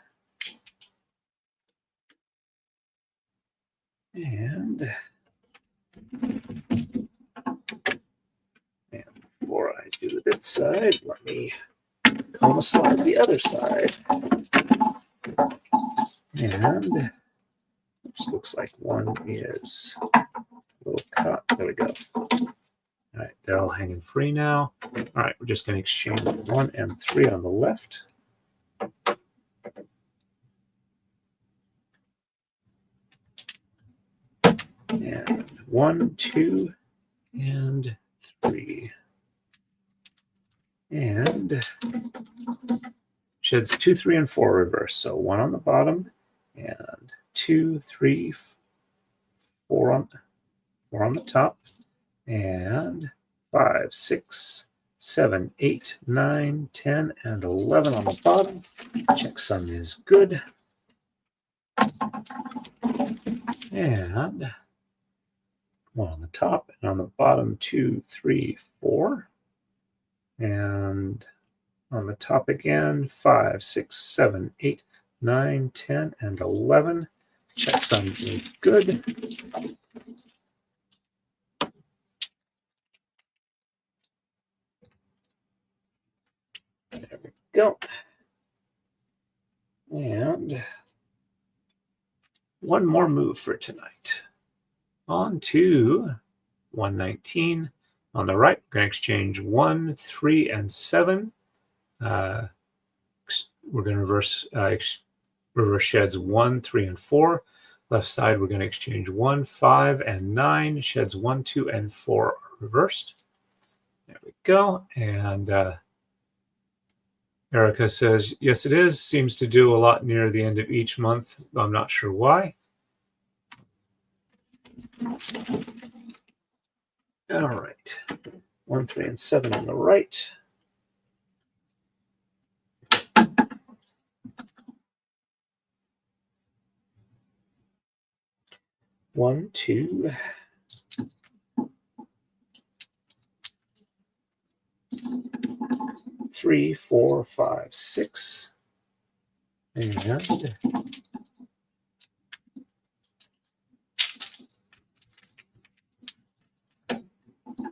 And before I do this side, let me comma slide the other side. And this looks like one is a little cut. There we go. All right, they're all hanging free now. All right, we're just going to exchange 1 and 3 on the left. And 1, 2, and 3. And sheds 2, 3, and 4 reverse. So 1 on the bottom, and 2, 3, 4 on the top, and 5, 6, 7, 8, 9, 10, and 11 on the bottom. Checksum is good. And 1 on the top, and on the bottom 2, 3, 4. And on the top again 5, 6, 7, 8, 9, 10, and 11. Checksum is good. There we go. And one more move for tonight. On to 119. On the right, we're going to exchange 1, 3, and 7. We're going to reverse sheds 1, 3, and 4. Left side, we're going to exchange 1, 5, and 9. Sheds 1, 2, and 4 are reversed. There we go. And Erica says, yes, it is. Seems to do a lot near the end of each month. I'm not sure why. All right. 1, 3, and 7 on the right. One, 2, 3, 4, 5, 6, and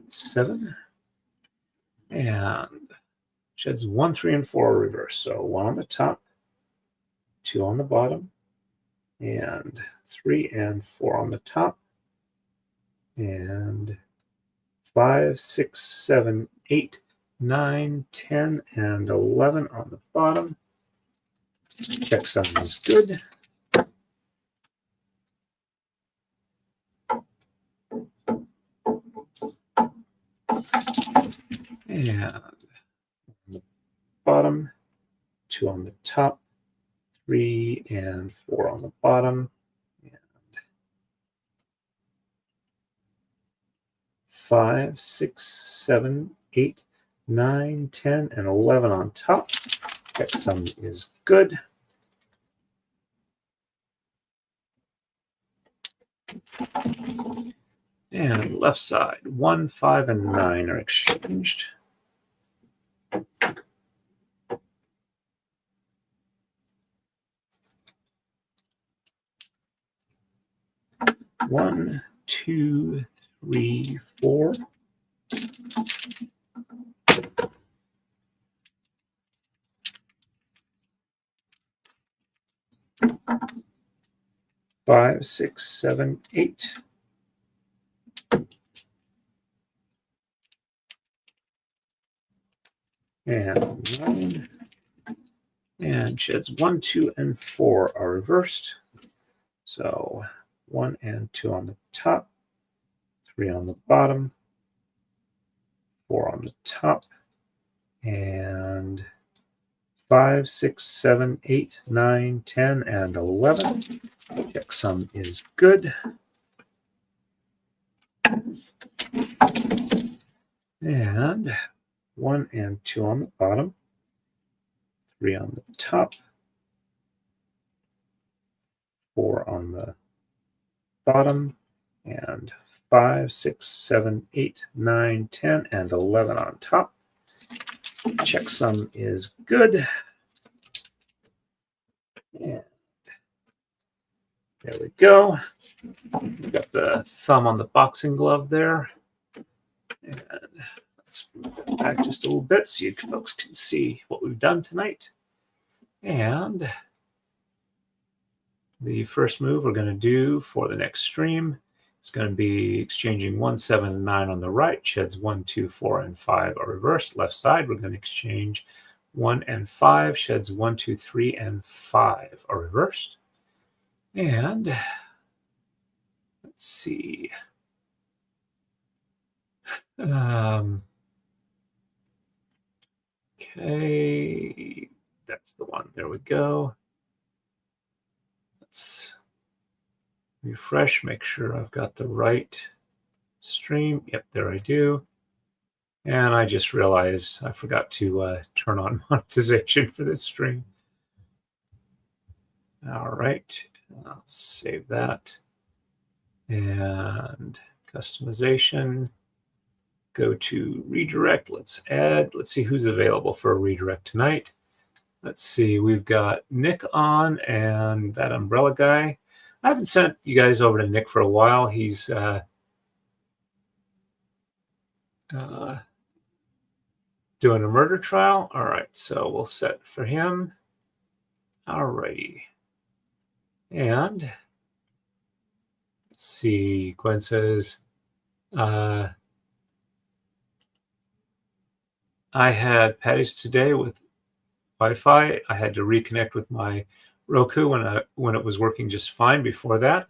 7, and sheds 1, 3, and 4 reverse. So 1 on the top, 2 on the bottom, and 3 and 4 on the top, and 5, 6, 7, 8, 9, 10, and 11 on the bottom. Checksum is good. And on the bottom, 2 on the top, 3 and 4 on the bottom, and 5, 6, 7, 8, 9, 10, and 11 on top. Checksum is good. And left side, 1, 5, and 9 are exchanged. One, 2, 3, 4. Five, 6, 7, 8. And 9. And sheds 1, 2, and 4 are reversed. So 1 and 2 on the top, 3 on the bottom, 4 on the top, and 5, 6, 7, 8, 9, 10, and 11. Checksum is good. And 1 and 2 on the bottom, 3 on the top, 4 on the bottom, and 5, 6, 7, 8, 9, 10, and 11 on top. Checksum is good. And there we go. We've got the thumb on the boxing glove there. And let's move it back just a little bit so you folks can see what we've done tonight. And the first move we're going to do for the next stream is going to be exchanging 1, 7, and 9 on the right. Sheds 1, 2, 4, and 5 are reversed. Left side, we're going to exchange 1 and 5. Sheds 1, 2, 3, and 5 are reversed. And let's see. Okay, that's the one. There we go. Let's refresh, make sure I've got the right stream. Yep, there I do. And I just realized I forgot to turn on monetization for this stream. All right, I'll save that. And customization. Go to redirect. Let's add. Let's see who's available for a redirect tonight. Let's see. We've got Nick on and that umbrella guy. I haven't sent you guys over to Nick for a while. He's doing a murder trial. All right, so we'll set for him. All righty. And let's see. Gwen says, I had patties today with Wi-Fi. I had to reconnect with my Roku when it was working just fine before that.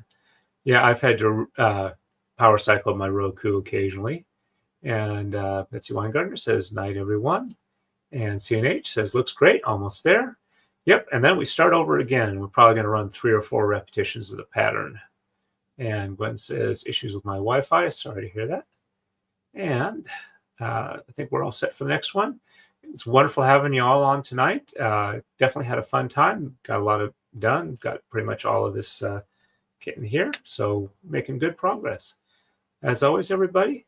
Yeah, I've had to power cycle my Roku occasionally. And Betsy Weingartner says, night, everyone. And CNH says, looks great, almost there. Yep, and then we start over again, and we're probably going to run 3 or 4 repetitions of the pattern. And Gwen says, issues with my Wi-Fi. Sorry to hear that. And I think we're all set for the next one. It's wonderful having you all on tonight. Definitely had a fun time. Got a lot of done. Got pretty much all of this kit in here. So making good progress. As always, everybody,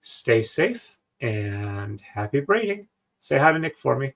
stay safe and happy braiding. Say hi to Nick for me.